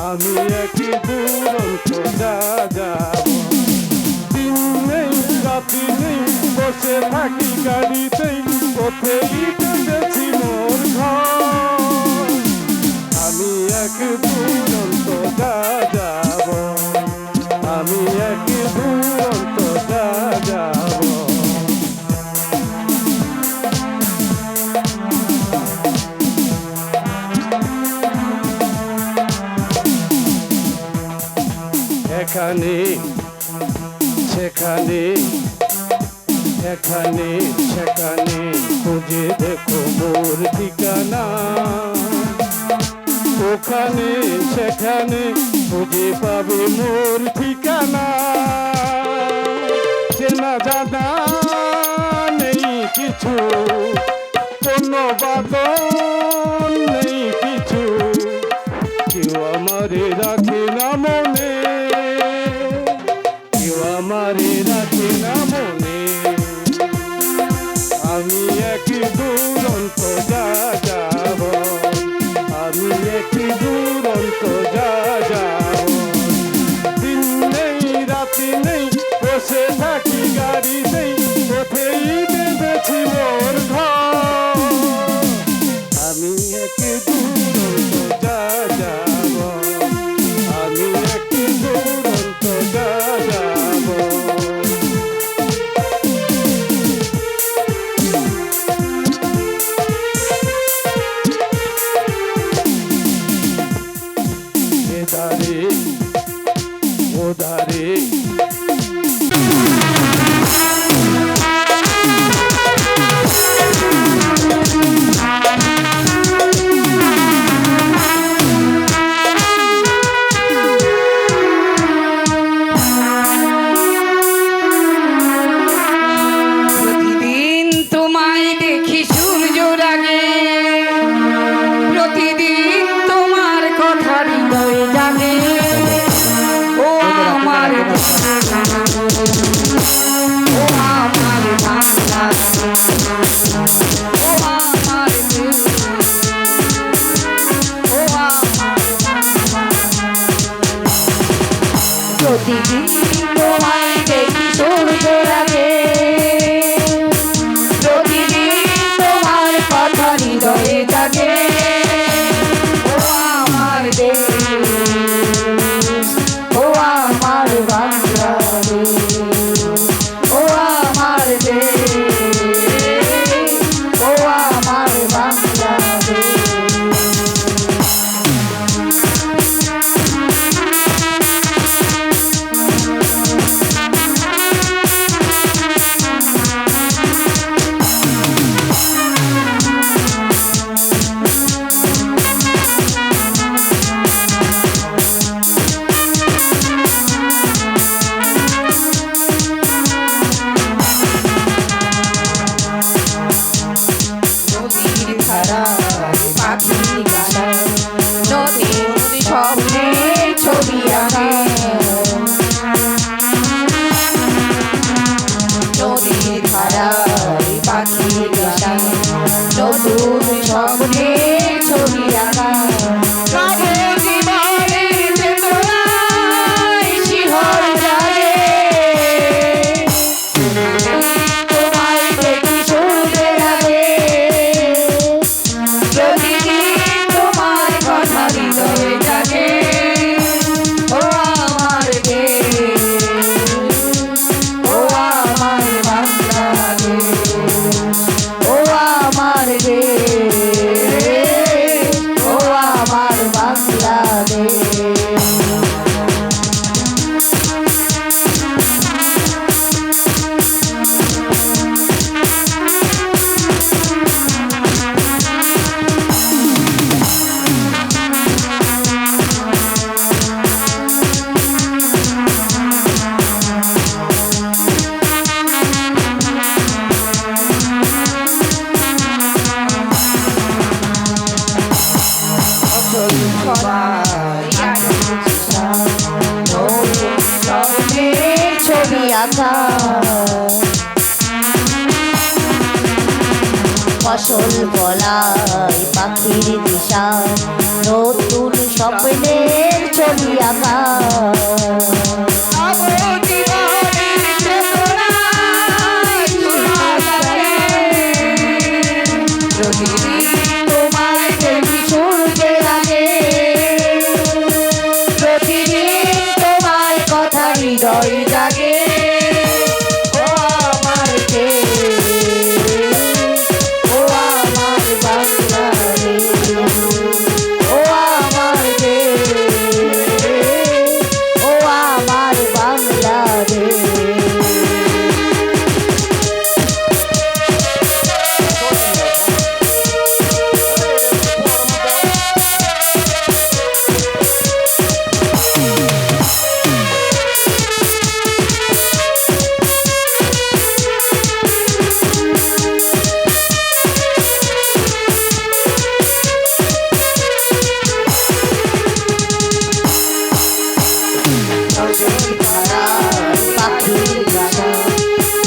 আমি একই দুরন্ত যাব। দিন নেই রাতি নেই বসে থাকি গাড়িতেই, পথেই বেঁধেছি মোর ঘর। আমি এক দুরন্ত যাব, আমি এক দুরন্ত যাব। এখানে সেখানে এখানে সেখানে খুঁজে দেখো মোর ঠিকানা, ওখানে সেখানে খুঁজে পাবে মোর ঠিকানা। চেনা জানা নেই কিছু, কোনো বাদন নেই কিছু, কেউ আমারে রাখে না মনে, কেউ আমারে রাখে না মনে। আমি এক দুরন্ত যাব, আমি এক দুরন্ত যাব। দিন নেই রাতি নেই বসে থাকি গাড়িতেই, পথেই বেঁধেছি মোর ঘর। আমি এক দুরন্ত যাব, আমি এক দুরন্ত যাব। এধারে ওধারে প্রতিদিন তোমায় দেখি সূর্যের আগে, প্রতিদিন তোমার কথা হৃদয়ে জাগে। ও আমার দেশ, ও আমার বাংলাদেশ, ও আমার দেশ, ও আমার বাংলাদেশ। ছবি আঁকে নদীর ধারায় পাখির গান, নতুন স্বপ্নে ছবি আঁকা। জীবনের চেতনায় শিহর জাগে, তোমায় দেখি সূর্যের আগে, প্রতিদিন তোমার কথা হৃদয়ে জাগে। ছবি আঁকা ফসল ফলায় পাখির দিশা, নতুন স্বপ্নের ছবি আঁকা তোমায় দেখি সূর্যের আগে প্রতিদিন তোমার কথা হৃদয় জাগে ও আমার ও আমার বাংলাদেশ ও আমার ও আমার বাংলাদেশ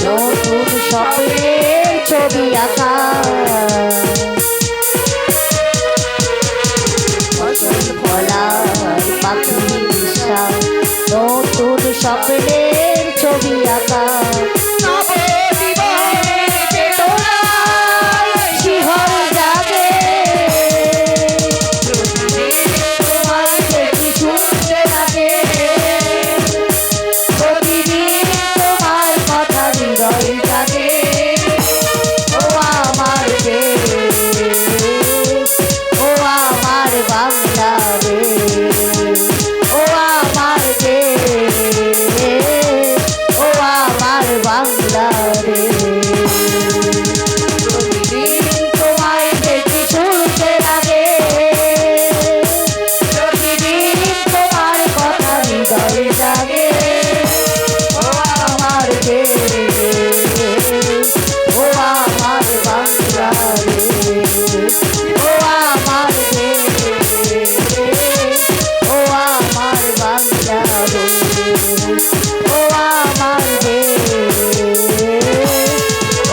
নতুন স্বপ্নের ছবি আঁকা ফলার পাখির দিশা নতুন স্বপ্নের ছবি আঁকা শিহর জাগে তোমার দেখি শুনতে লাগে প্রতিদিন তোমার কথা হৃদয় জাগে ও আমার ও আমার বাংলাদেশ ও আমার ও আমার বাংলাদেশ প্রতিদিন তোমায় দেখি শুনতে লাগে প্রতিদিন তোমার কথা হৃদয় জাগে ও আমার ও আমার বাংলাদেশ ও আমার ও আমার বাংলাদেশ ও আমার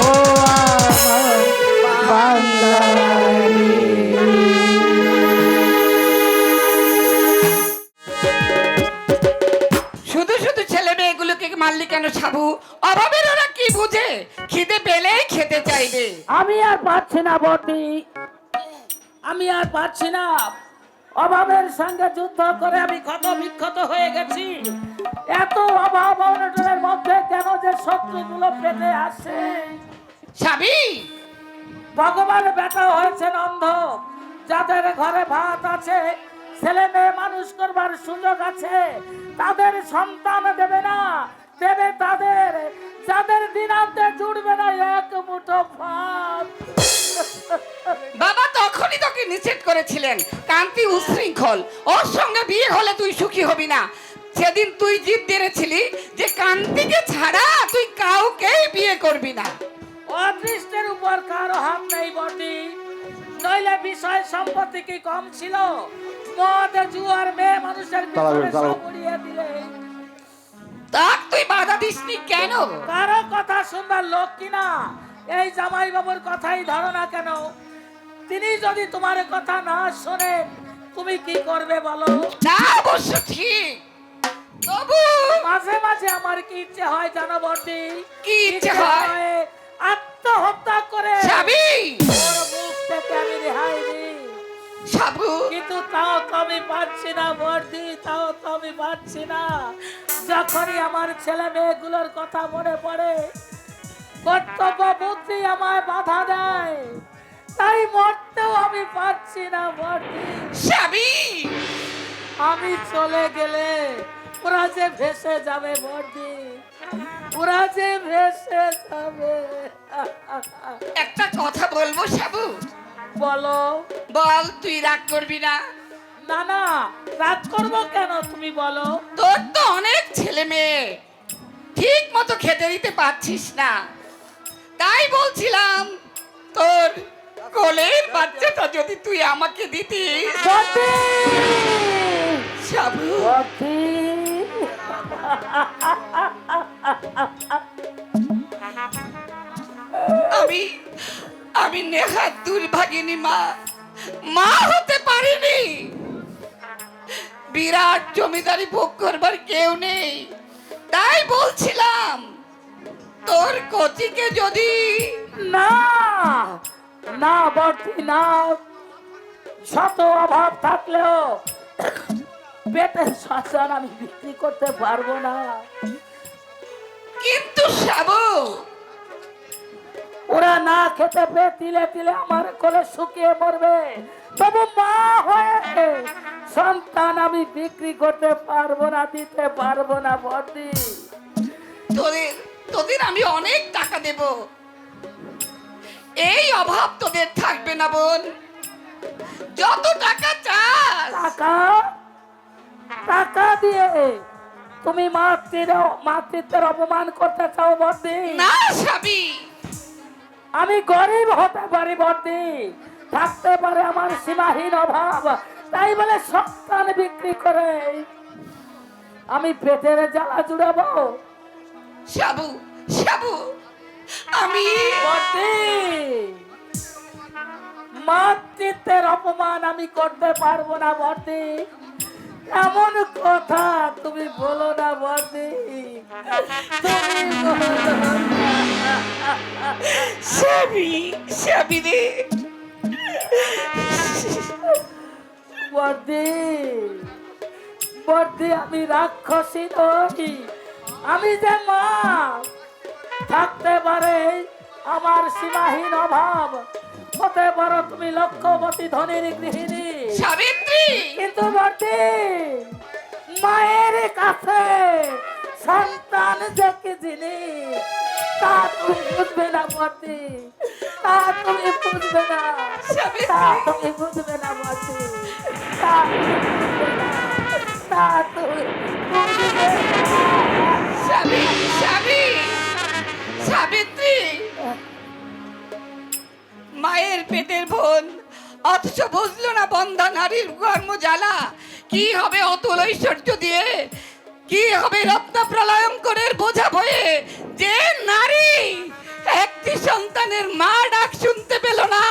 ও আমার শুধু শুধু ছেলে মেয়েগুলোকে মারলি কেন সাবু? অভাবের ওরা কি বুঝে? খিদে পেলেই খেতে চাইবে। আমি আর পাচ্ছি না বটি, আমি আর পাচ্ছি না। অভাবের সঙ্গে যুদ্ধ করে আমি ক্ষত বিক্ষত হয়ে গেছি। এত অভাব অনটনের মধ্যে কেন যে শত্রুগুলো পেটে আসে। সাবি, ভগবান বেটা হয়েছেন অন্ধ, যাদের ঘরে ভাত আছে, ছেলে মেয়ে মানুষ করবার সুযোগ আছে, তাদের সন্তান দেবে না, দেবে তাদের যাদের দিনান্তে জুড়বে না এক মুঠো ভাত। বাবা তখনই তোকে নিষেধ করেছিলেন, কান্তি উশৃঙ্খল, ওর সঙ্গে বিয়ে হলে তুই সুখী হবি না। সেদিন তুই জিদ ধরেছিলি যে কান্তিকে ছাড়া তুই কাউকেই বিয়ে করবি না। অদৃষ্টের উপর কারো হাত নেই বটি, নইলে বিষয় সম্পত্তি কি কম ছিল? মদ জুয়ার মেয়ে মানুষের ভিতরে সব উড়িয়ে দিলে। তাক তুই বাধা দিসনি কেন? কারো কথা শুনবার লোক কিনা? এই জামাই বাবুর কথাই ধরো না কেন? তিনি যদি তোমার কথা না শোনেন তুমি কি করবে বলো? না অবশ্য ঠিক, তবু মাঝে মাঝে আমার কি ইচ্ছে হয় জানো বটি? কি ইচ্ছে হয়? আত্মহত্যা করে সাবি, ওর মুখ থেকে আমি রেহাই দিই। সাবু, কিন্তু তাও তো আমি পাচ্ছি না বর্দি, তাও তো আমি পাচ্ছি না। যখনই আমার ছেলে মেয়েগুলোর কথা মনে পড়ে কর্তব্য বুদ্ধি আমায় বাধা দেয়, তাই মরতেও আমি পাচ্ছি না বর্দি। সাবি, আমি চলে গেলে ওরা যে ভেসে যাবে বর্দি, ওরা যে ভেসে যাবে। একটা কথা বলবো সাবু? বলো। বল, তুই রাগ করবি না? না না, রাগ করবো কেন, তুমি বলো। তোর তো অনেক ছেলে মেয়ে, ঠিক মতো খেতে দিতে পারছিস না, তাই বলছিলাম তোর কোলের বাচ্চাটা যদি তুই আমাকে দিতিস। বর্দি! সাবু, বর্দি! আমি আমি নেহাত দুর্ভাগিনী মা, মা হতে পারিনি। বিরাট জমিদারি ভোগ করবার কেউ নেই, তাই বলছিলাম তোর কচিকে যদি না না বর্তি না, শত অভাব থাকলেও পেটের শ্মশান আমি বিক্রি করতে পারবো না। কিন্তু সাবু, ওরা না খেতে পেয়ে তিলে তিলে আমার কোলে শুকিয়ে মরবে, তবু মা হয়ে সন্তান আমি বিক্রি করতে পারবো না, দিতে পারবো না বর্দি। তোদের তোদের আমি অনেক টাকা দেব, এই অভাব তোদের থাকবে না বোন। যত টাকা চাস টাকা টাকা দিয়ে তুমি মাতৃত্বের অপমান করতে চাও বর্দি? না সাবি, আমি গরিব হতে পারি বর্দি, থাকতে পারে আমার সীমাহীন অভাব, তাই বলে সন্তান বিক্রি করে আমি পেটের জ্বালা জুড়াবো? সাবু সাবু, আমি বর্দি, মাতৃত্বের অপমান আমি করতে পারবো না বর্দি, এমন কথা তুমি বলো না বর্দি, তুমি বলো না। সাবি সাবি রে, বর্দি বর্দি, আমি রাক্ষসী নই, আমি যে মা, থাকতে পারে আমার সীমাহীন অভাব, হতে পারো তুমি লক্ষ্যবতী ধনীর গৃহিণী, সাবিত্রী, কিন্তু বর্দি মায়ের কাছে সন্তান যে কি জিনিস তা তুমি বুঝবে না বর্দি, তা তুমি বুঝবে না, তা তুমি বুঝবে না বর্দি, তা তুমি বুঝবে না, তা তুমি বুঝবে না। সাবি সাবি, সাবিত্রী, মায়ের পেটের বোন, অথচ বুঝলো না বন্ধা নারীর কর্মজ্বালা কি হবে অতুল ঐশ্বর্য দিয়ে, কি হবে রত্ন প্রলয়ঙ্করের বোঝা বয়ে। যে নারী একটি সন্তানের মা ডাক শুনতে পেল না,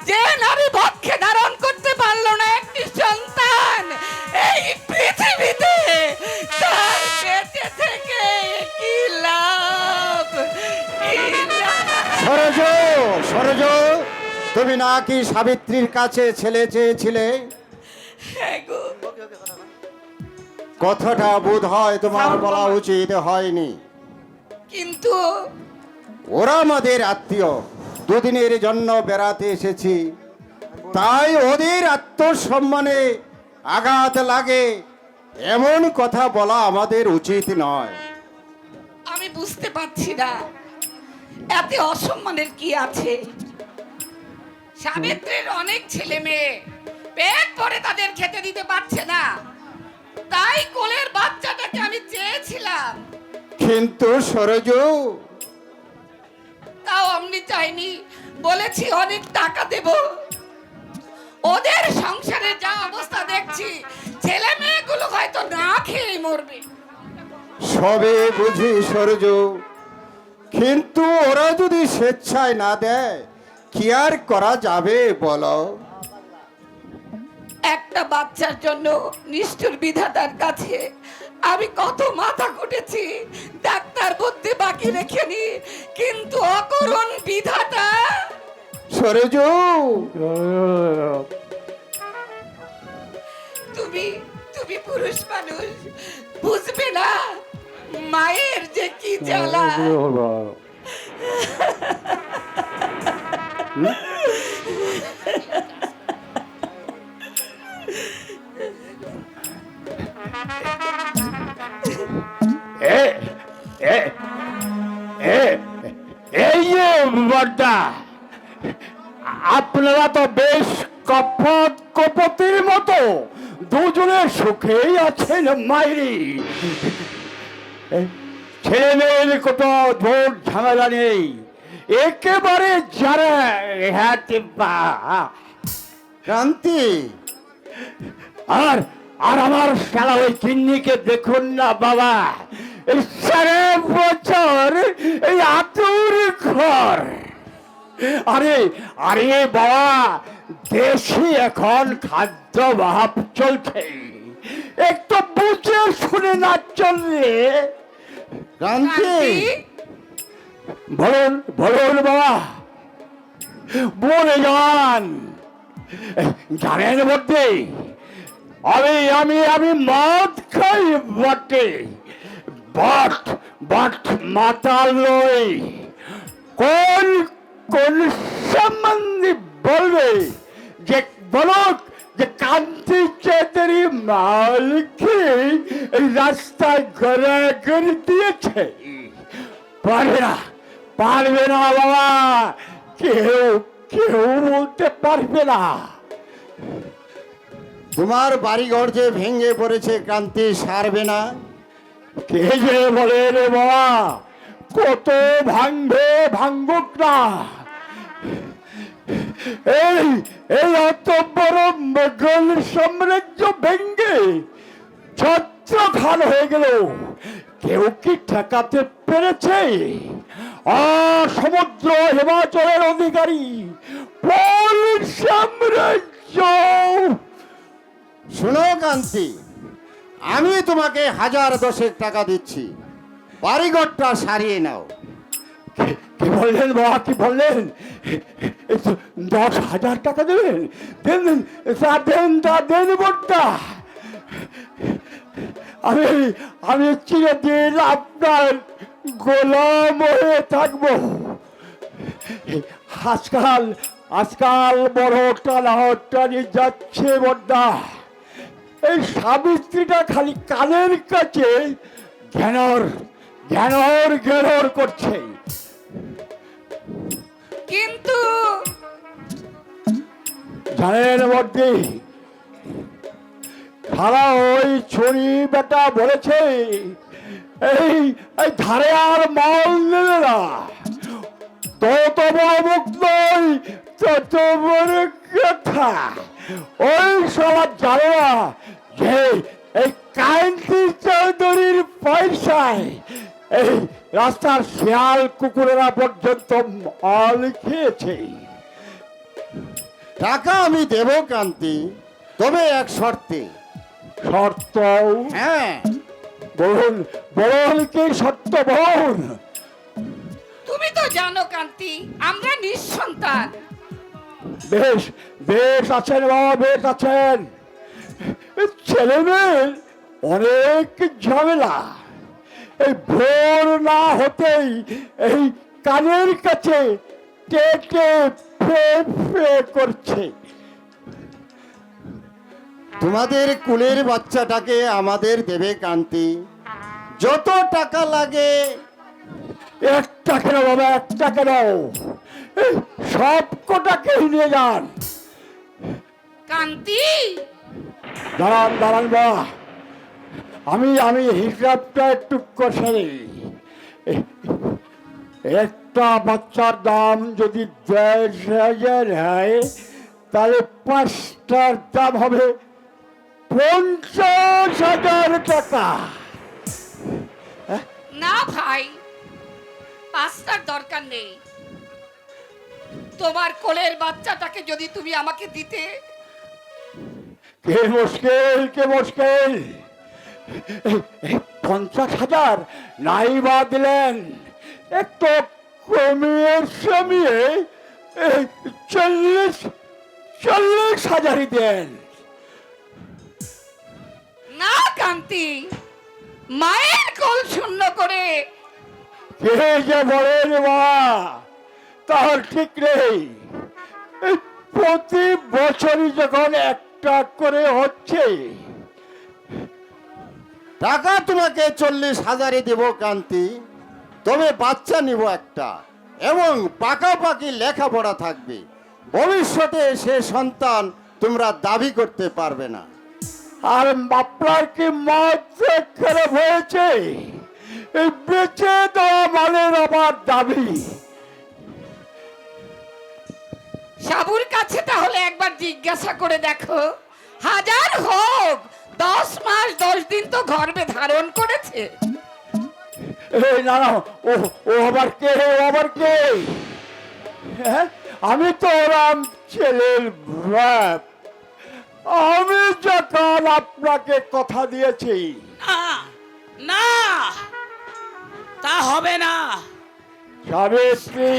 যে নারী বক্ষে ধারণ করতে পারলো না একটি সন্তান এই পৃথিবীতে, তার বেঁচে থেকে কি লাভ, কি লাভ? সরজ, সরজ, তুমি নাকি সাবিত্রীর কাছে ছেলে চেয়েছিলে? হ্যাঁ গো, কথাটা বোধ হয় তোমার বলা উচিত হয়নি। কিন্তু ওরা আমাদের আত্মীয়, দুদিনের জন্য বেড়াতে এসেছি, তাই ওদের আত্মসম্মানে আঘাত লাগে এমন কথা বলা আমাদের উচিত নয়। আমি বুঝতে পারছি না এতে অসম্মানের কি আছে। সাবিত্রীর অনেক ছেলে মেয়ে, পেট ভরে তাদের খেতে দিতে পারছে না, তাই কোলের বাচ্চাটাকে আমি চেয়েছিলাম, কিন্তু সরজু, তাও অমনি চাইনি, বলেছি অনেক টাকা দেব। ওদের সংসারে যা অবস্থা দেখছি, ছেলে মেয়েগুলো হয়তো না খেয়ে মরবে। সবে বুঝি সরজু, কিন্তু ওরা যদি স্বেচ্ছায় না দেয় কি আর করা যাবে বলো? একটা বাচ্চার জন্য নিষ্ঠুর বিধাতার কাছে আমি কত মাথা কুটেছি, ডাক্তার বুদ্ধি বাকি রেখেনি, কিন্তু অকরণ বিধাতা। সরজু, তুমি তুমি পুরুষ মানুষ, বুঝবে না মায়ের যে কি জ্বালা। এই যে বড়দা, আপনারা তো বেশ কপতির মতো দুজনের সুখেই আছেন মাইরি। ছেলে মেয়ের কত ভোট ঝামেলা নেই, একেবারে যারা ক্রান্তি, আর আর আমার শালা ওই চিন্নিকে দেখুন না বাবা, এই সারা বছর এই আতুর ঘর। আরে আরে বাবা, দেশে এখন খাদ্য অভাব চলছে, একটু বুঝে শুনে না চললে। কান্তি কান্তি বলুন বলুন বাবা, বলে যান। জানেন বলতে আমি আমি আমি মদ খাই বটে, বাট বাট মাতাল নই। কোন কোন সম্বন্ধে বলবে যে বলক যে কান্তি চৌধুরী মালকে রাস্তায় ঘোরাঘুরি দিয়েছে? পারবে না, পারবে না বাবা, কেউ কেউ বলতে পারবে না। তোমার বাড়িঘর যে ভেঙে পড়েছে, কান্তি সারবে না? কে যে বলে রে বাবা, কত ভাঙবে ভাঙুক না। এই এই অত বড় মোগল সাম্রাজ্য ভেঙ্গে ছত্রখান হয়ে গেল, কেউ কি ঠেকাতে পেরেছে? সমুদ্র হিমাচলের অধিকারী পল সাম্রাজ্য। শোনো কান্তি, আমি তোমাকে 1010 টাকা দিচ্ছি, বাড়িঘরটা সারিয়ে নাও। কি বললেন বাবা, কি বললেন? 10,000 টাকা দেবেন? দেন দেন, তা দেন বটটা। আমি আমি চিরদিন আপনার গোলাম হয়ে থাকবো। আজকাল আজকাল বড় টানাটানি যাচ্ছে বড্ডা। এই সাবিত্রীটা খালি কানের কাছে ঘ্যানর ঘ্যানর ঘ্যানর করছে। কিন্তু জানেন বড্ডি, সারা ওই ছড়ি বেটা বলেছে এই এই ধারে আর মাল নেবে না। তত বড় মুখ নয়, তত বড় কথা। ওই সবার জানে না যে এই কান্তি চৌধুরীর পয়সায় এই রাস্তার শিয়াল কুকুরেরা পর্যন্ত মাল খেয়েছে। টাকা আমি দেব কান্তি, তবে এক শর্তে। শর্ত? হ্যাঁ, বলুন বলুন, কি শর্ত বলুন। তুমি তো জানো কান্তি, আমরা নিঃসন্তান। বেশ বেশ আছেন বাবা, বেশ আছেন। ছেলে মেয়ের অনেক ঝামেলা। এই ভোর না হতেই এই কানের কাছে টেটে ফে ফে করছে। তোমাদের কুলের বাচ্চাটাকে আমাদের দেবে কান্তি, যত টাকা লাগে। একটা কেন বাবা, একটা কেন, এই সব কটাকেই নিয়ে যান। কান্তি দাঁড়ান দাঁড়ান বাবা, আমি আমি হিসাবটা একটু কষে নিই। একটা বাচ্চার দাম যদি 10,000 হয়, তাহলে 5টার দাম হবে 50,000 টাকা। না ভাই, 5টার দরকার নেই। তোমার কোলের বাচ্চাটাকে যদি তুমি আমাকে দিতে। কে মুশকিল, কে মুশকিল। 50,000 নাই বা দিলেন, একটু কমিয়ে সমিয়ে 40,000 দেন। না কান্তি, মায়ের কোল শূন্য করে। কে যে বলেন বাবা, তার ঠিক নেই। এই প্রতি বছরই যখন একটা করে হচ্ছে। টাকা তোমাকে 40,000 দেব কান্তি, তবে বাচ্চা নিব একটা, এবং পাকাপাকি লেখাপড়া থাকবে। ভবিষ্যতে সে সন্তান তোমরা দাবি করতে পারবে না। আর আপনার কি মাথা খারাপ হয়েছে? এই বেঁচে দেওয়া মালের আমার দাবি। সাবুর কাছে তাহলে একবার জিজ্ঞাসা করে দেখো, 1000 হোক, 10 মাস 10 দিন তো গর্ভে ধারণ করেছে। এই না না, ও ও আবার কে, ও আবার কে? হ্যাঁ, আমি তো ওরাম ছেলের বাপ। আমি যখন আপনাকে কথা দিয়েছি, না না, তা হবে না। সাবিত্রী,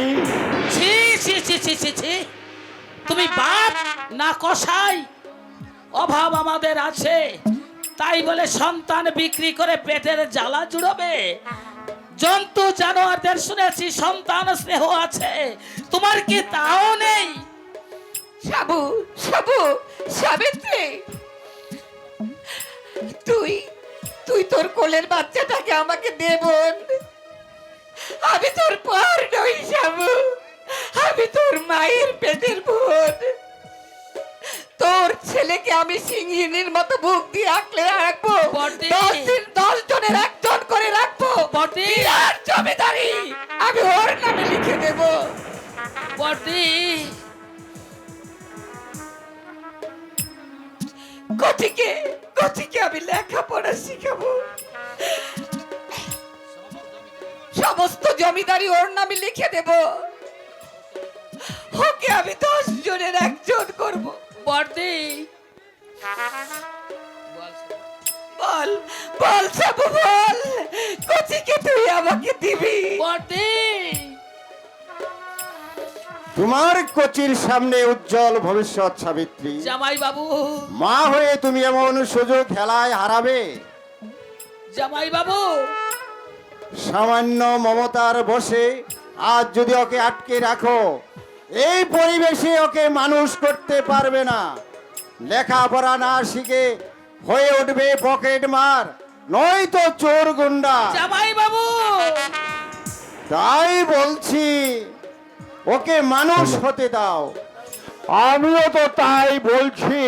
ছি ছি ছি ছি ছি ছি, তুমি বাপ না কসাই? অভাব আমাদের আছে, তাই বলে সন্তান বিক্রি করে পেটের জ্বালা জুড়বে? জন্তু জানোয়ারদের শুনেছি সন্তান স্নেহ আছে, তোমার কি তাও নেই? সাবু, সাবু, সাবিত্রী, তুই তুই তোর কোলের বাচ্চাটাকে আমাকে দে বোন। আমি তোর পার নই সাবু, আমি তোর মায়ের পেটের বোন। তোর ছেলেকে আমি সিংহিনীর মতো বুক দিয়ে আঁকলে রাখবো। বড়দি। 10 দিন 10 জনের একজন করে রাখবো। বড়দি। বিরাট জমিদারি আমি ওর নামে লিখে দেব। বড়দি, কচিকে কচিকে আমি লেখাপড়া শিখাবো। সমস্ত জমিদারি ওর নামে লিখে দেব। ওকে আমি 10 জনের একজন করব। বড়দি, বল বল সাবু বল, কচিকে তুই আমাকে দিবি? বড়দি, তোমার কোচির সামনে উজ্জ্বল ভবিষ্যৎ সাবিত্রী। জামাই বাবু, মা হয়ে তুমি এমন সুযোগ খেলায় হারাবে? জামাই বাবু, সামান্য মমতার বসে আজ যদি ওকে আটকে রাখো, এই পরিবেশে ওকে মানুষ করতে পারবে না। লেখাপড়া না শিখে হয়ে উঠবে পকেট মার, নয়তো চোর গুন্ডা। জামাই বাবু, তাই বলছি ওকে মানুষ হতে দাও। আমিও তো তাই বলছি।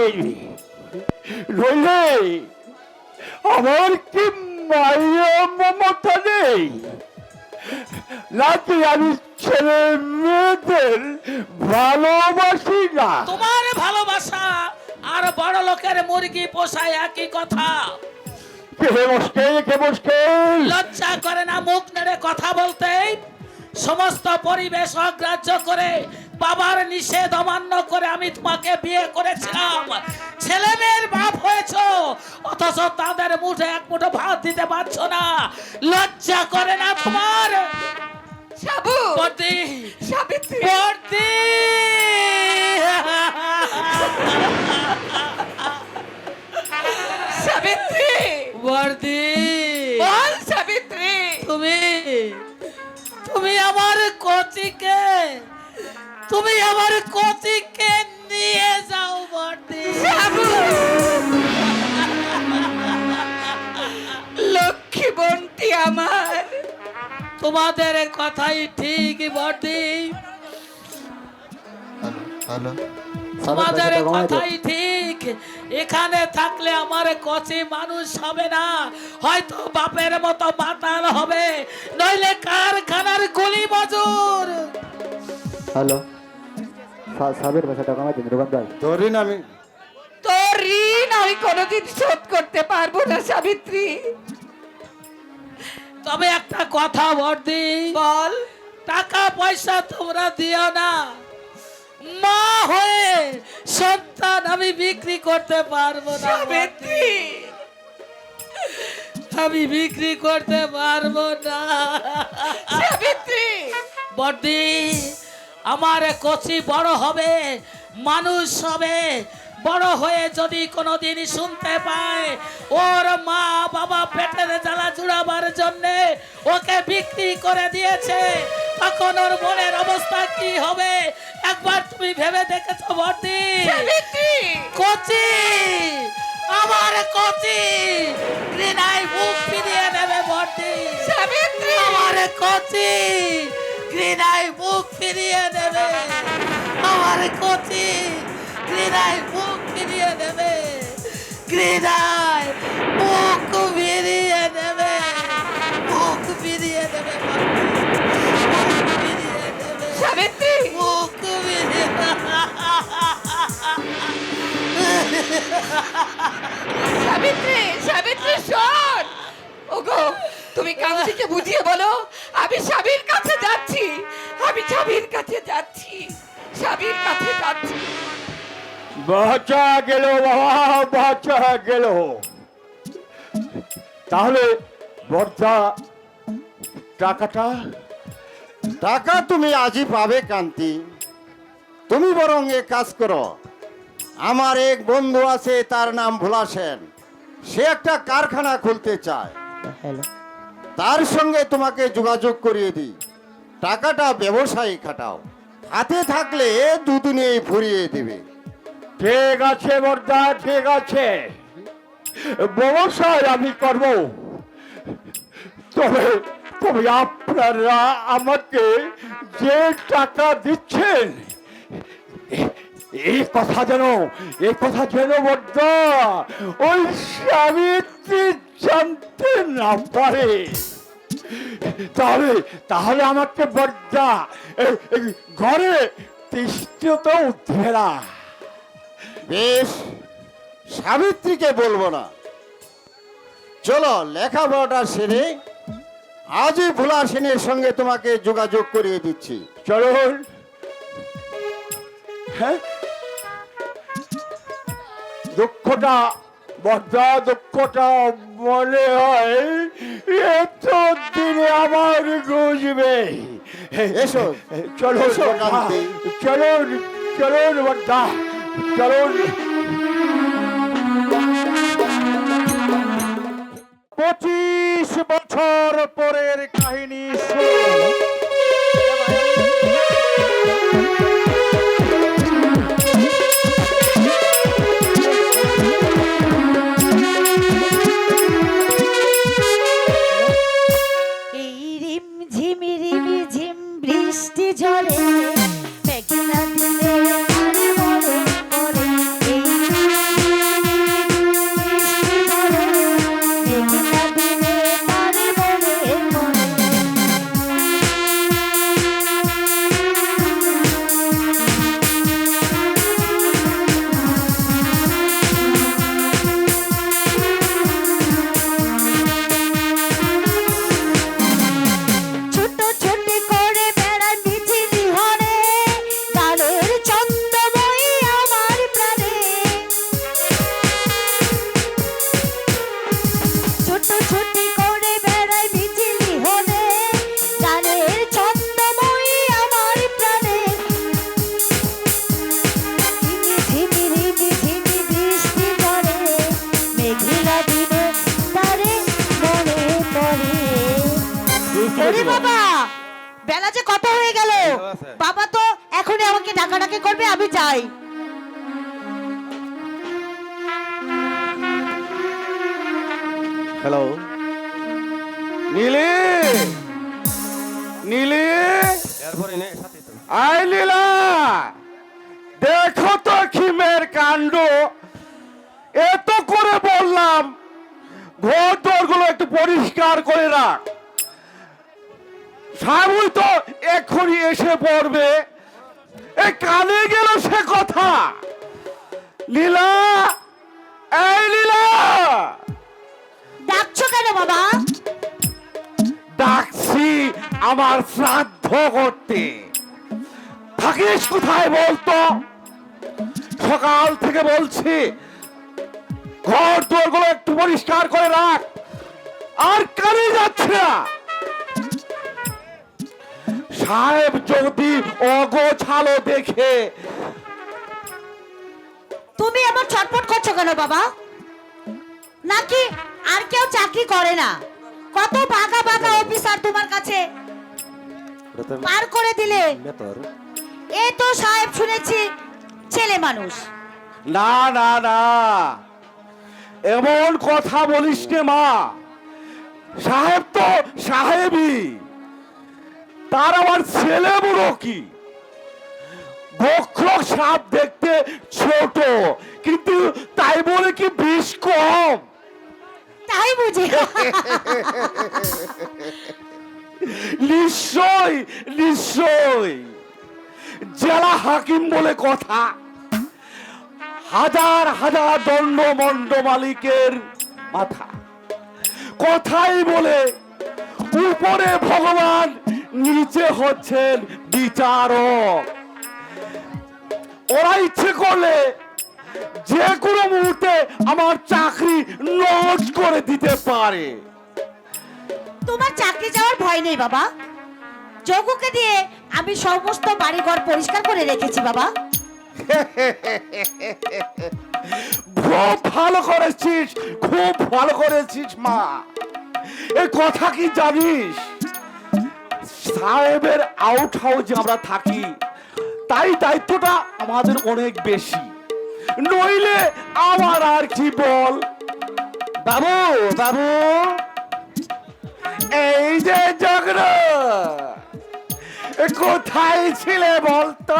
নইলে আমার কি মায়া মমতা নেই? নাকি আমি ছেলে মেয়েদের ভালোবাসি না? তোমার ভালোবাসা আর বড় লোকের মুরগি পোষায় একই কথা। কে মুশকিল। লজ্জা করে না মুখ নেড়ে কথা বলতে? সমস্ত পরিবেশ অগ্রাহ্য করে বাবার নিষেধ অমান্য করে আমি তোমাকে বিয়ে করেছিলাম। ছেলে মেয়ের বাপ হয়েছো, অথচ তাদের মুঠে এক মুঠো ভাত দিতে পারছো না। লজ্জা করে না তোমার? সাবু, বড়দি, সাবিত্রী, বড়দি, সাবিত্রী, বড়দি, বল সাবিত্রী। তুমি তুমি আমার কচিকে, তুমি আমার কচিকে নিয়ে যাও বড়দি। সাবু, লক্ষ্মী বোনটি আমার। তোমাদের কথাই ঠিক বড়দি, তোমাদের কথাই ঠিক। এখানে থাকলে আমার কচি মানুষ হবে না, হয়তো বাপের মতো মাতাল হবে, নইলে কারখানার গুলি মজুর। হ্যালো, সাবের ভাষাটা কমাই দিন দোকানদার। ধরিন আমি তোর ঋণ আমি কোনোদিন শোধ করতে পারবো না সাবিত্রী। তবে একটা কথা বড়দি, বল। টাকা পয়সা তোমরা দিও না। মা হয়ে সন্তান আমি বিক্রি করতে পারবো না সাবিত্রী, আমি বিক্রি করতে পারবো না সাবিত্রী, বড়দি। আমার কচি বড় হবে, মানুষ হবে, বড় হয়ে যদি কোনোদিন শুনতে পায় ওর মা বাবা পেটের জ্বালা জুড়াবার জন্য ওকে বিক্রি করে দিয়েছে, তখন ওর মনের অবস্থা কি হবে একবার তুমি ভেবে দেখেছো বড়দি? সাবিত্রী, কচি, আমার কচি ঘৃণায় মুখ ফিরিয়ে নেবে বড়দি। সাবিত্রী, আমার কচি ঘৃণায় মুখ ফিরিয়ে নেবে, আমার কচি ঘৃণায় মুখ ফিরিয়ে নেবে, ঘৃণায় মুখ ফিরিয়ে নেবে, মুখ ফিরিয়ে নেবে বড়দি, মুখ ফিরিয়ে নেবে, সাবিত্রী, মুখ ফিরিয়ে সাবিত্রী, সাবিত্রী শোন। ওগো, তুমি কান্তিকে বুঝিয়ে বলো আমি স্বামীর কাছে যাচ্ছি, আমি স্বামীর কাছে যাচ্ছি, স্বামীর কাছে যাচ্ছি। বাঁচা গেল বাবা, বাঁচা গেল। তাহলে বর্দা টাকাটা? টাকা তুমি আজই পাবে কান্তি। তুমি বরং এক কাজ করো, আমার এক বন্ধু আছে, তার নাম ভোলা সেন। সে একটা কারখানা খুলতে চায়, হ্যালো, তার সঙ্গে তোমাকে যোগাযোগ করিয়ে দিই। টাকাটা ব্যবসায়ী খাটাও, হাতে থাকলে দুদিনেই ফুরিয়ে দিবে। ঠিক আছে বর্দা, ঠিক আছে, ব্যবসায় আমি করব। তবে তবে আপনারা আমাকে যে টাকা দিচ্ছেন, এই কথা যেন বর্দা ওই সাবিত্রী জানতে না পারে। তাহলে আমাকে বর্দা এই ঘরে তিষ্ঠতেও দেবে না। বেশ, সাবিত্রীকে বলবো না। চলো, লেখাপড়াটা সেরে আজই ভোলা সেনের সঙ্গে তোমাকে যোগাযোগ করিয়ে দিচ্ছি। চলুন। হ্যাঁ, দুঃখটা বর্দা, দুঃখটা মনে হয় এত দিনে আমার গুজবে। এসো, চলুন এসো, কান্তি। চলুন, চলুন বর্দা, চলুন। 25 বছর পরের কাহিনী শুরু। এই রিম ঝিম বৃষ্টি ঝরে মেঘনা দিলে আরে মরে মরে। এই বৃষ্টি ঝরে মেঘনা দিলে আরে মরে মরে। ছুটোছুটি করে বেড়ায় মিছিলি হরে গানের ছন্দময়ী আমার প্রাণে। ছুটোছুটি করে বেড়ায় মিছিলি হরে গানের ছন্দময়ী আমার প্রাণে। ঝিমি ঝিমি বৃষ্টি ঝরে মেঘলা দিনে তারে মনে পড়ে। ওরে বাবা, বেলা যে কত হয়ে গেল। বাবা তো এখনই আমাকে ডাকাডাকি করবে, আমি যাই। হ্যালো, নীলি, নীলি, আই লীলা, দেখো তো খিমের কাণ্ড। এত করে বললাম ঘর দরগুলো একটু পরিষ্কার করে রাখ। সাবুই তো এক্ষুনি এসে পড়বে। এ কানে গেল সে কথা। লীলা, এই লীলা, ডাকছো কেন বাবা? ডাকছি আমার শ্রাদ্ধ করতে। থাকিস কোথায় বলতো? সকাল থেকে বলছি ঘর দোরগুলো একটু পরিষ্কার করে রাখ, আর কানে যাচ্ছে না। সাহেব যদি অগোছালো দেখে। তুমি এমন ছটফট করছো কেন বাবা? নাকি আর কেউ চাকরি করে না? কত বাঘা বাঘা অফিসার তোমার কাছে পার করে দিলে। এ তো সাহেব শুনেছি ছেলে মানুষ। না না না, এমন কথা বলিস নে মা। সাহেব তো সাহেবই, তার আমার ছেলে বুড়ো কি? বক্রক সাপ দেখতে ছোট, কিন্তু তাই বলে কি বিষ কম? তাই বুঝি। নিশ্চয় নিশ্চয়, জেলা হাকিম বলে কথা। হাজার হাজার দণ্ড মণ্ড মালিকের মাথা। কথাই বলে উপরে ভগবান, নিচে হচ্ছেন বিচারক। ওরা ইচ্ছে করলে যে কোনো মুহূর্তে আমার চাকরি নষ্ট করে দিতে পারে। তোমার চাকরি যাওয়ার ভয় নেই বাবা, যোগুকে দিয়ে আমি সমস্ত বাড়িঘর পরিষ্কার করে রেখেছি বাবা। খুব ভালো করেছিস, খুব ভালো করেছিস মা। এই কথা কি জানিস, সাহেবের আউট হাউসে আমরা থাকি, তাই দায়িত্বটা আমাদের অনেক বেশি। নইলে আমার আর কি বল। বাবু বাবু, এই যে জগর, কোথায় ছিলে বলতো?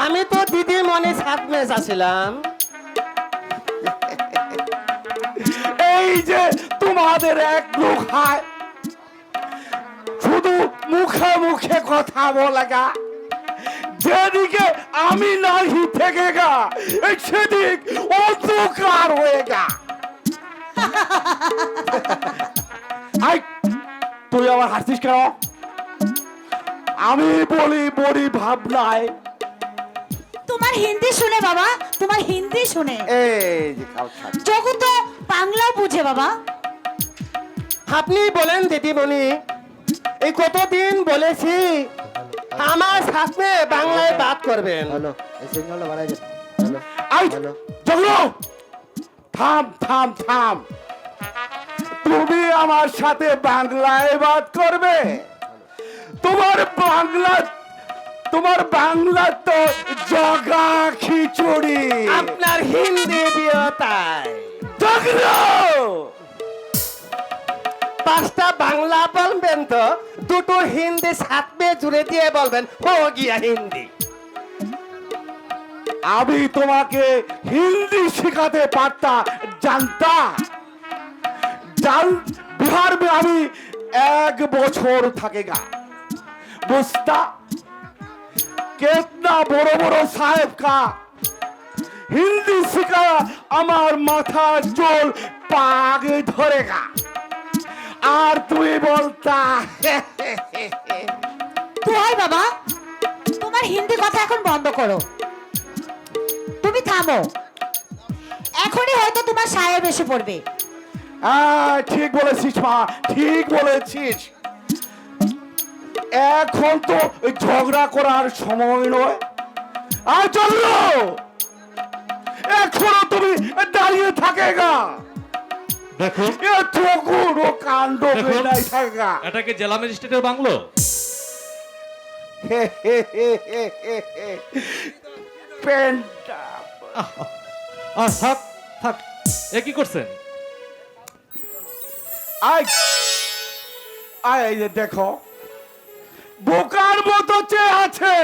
আমি তো দিদি মনে সাত মেস আছিলাম। এই যে তোমাদের এক লোক হয়, শুধু মুখে মুখে কথা বলে গা, যেদিকে আমি নাহি থেকে গা সেদিক অন্ধকার হয়ে গা। আই, তুই আবার হাসিস কেন? আমি বলি বলি ভাবনায়। তোমার হিন্দি শুনে বাবা, তোমার হিন্দি শুনে। এই যে কালচার, যোগু তো বাংলাও বুঝে বাবা। আপনি বলেন দিদিমণি, এই কতদিন বলেছি আমার সাথে বাংলায় বাত করবেন। হ্যালো, এই সিগন্যালটা বাড়াই দেন। হ্যালো আই হ্যালো, জগলো, থাম থাম থাম। তুমি আমার সাথে বাংলায় বাত করবে? তোমার বাংলা তো জগা খিচুড়ি। আপনার হিন্দি বিয়তায় জগলো, পাঁচটা বাংলা বলবেন তো, দুটো হিন্দি সাথে জুড়ে দিয়ে বলবেন হো গিয়া হিন্দি। আমি তোমাকে হিন্দি শেখাতে পারতাম, बिहार में अभी 1 বছর থাকেगा, बुझता? कितना बड़ो बड़ो साहेब का हिंदी सिखाया, আমার মাথা চুল পাগ ধরেগা। আর তুই বলতা তুই বাবা, তোমার হিন্দি কথা এখন বন্ধ করো, তুমি থামো। এখনই হয়তো তোমার সাহেব এসে পড়বে। ঠিক বলেছিস মা, ঠিক বলেছিস। এখন তো ওই ঝগড়া করার সময় নয়। আর চলো, এখনো তুমি দাঁড়িয়ে থাকেগা, দেখো এত গুরু কাণ্ড বেড়াই থাকেগা। এটা কি জেলা ম্যাজিস্ট্রেটের বাংলো? পেনটা আর থাক থাক, এ কি করছেন? আয় আয়, এই যে দেখো, বোকার মতো চেয়ে আছে।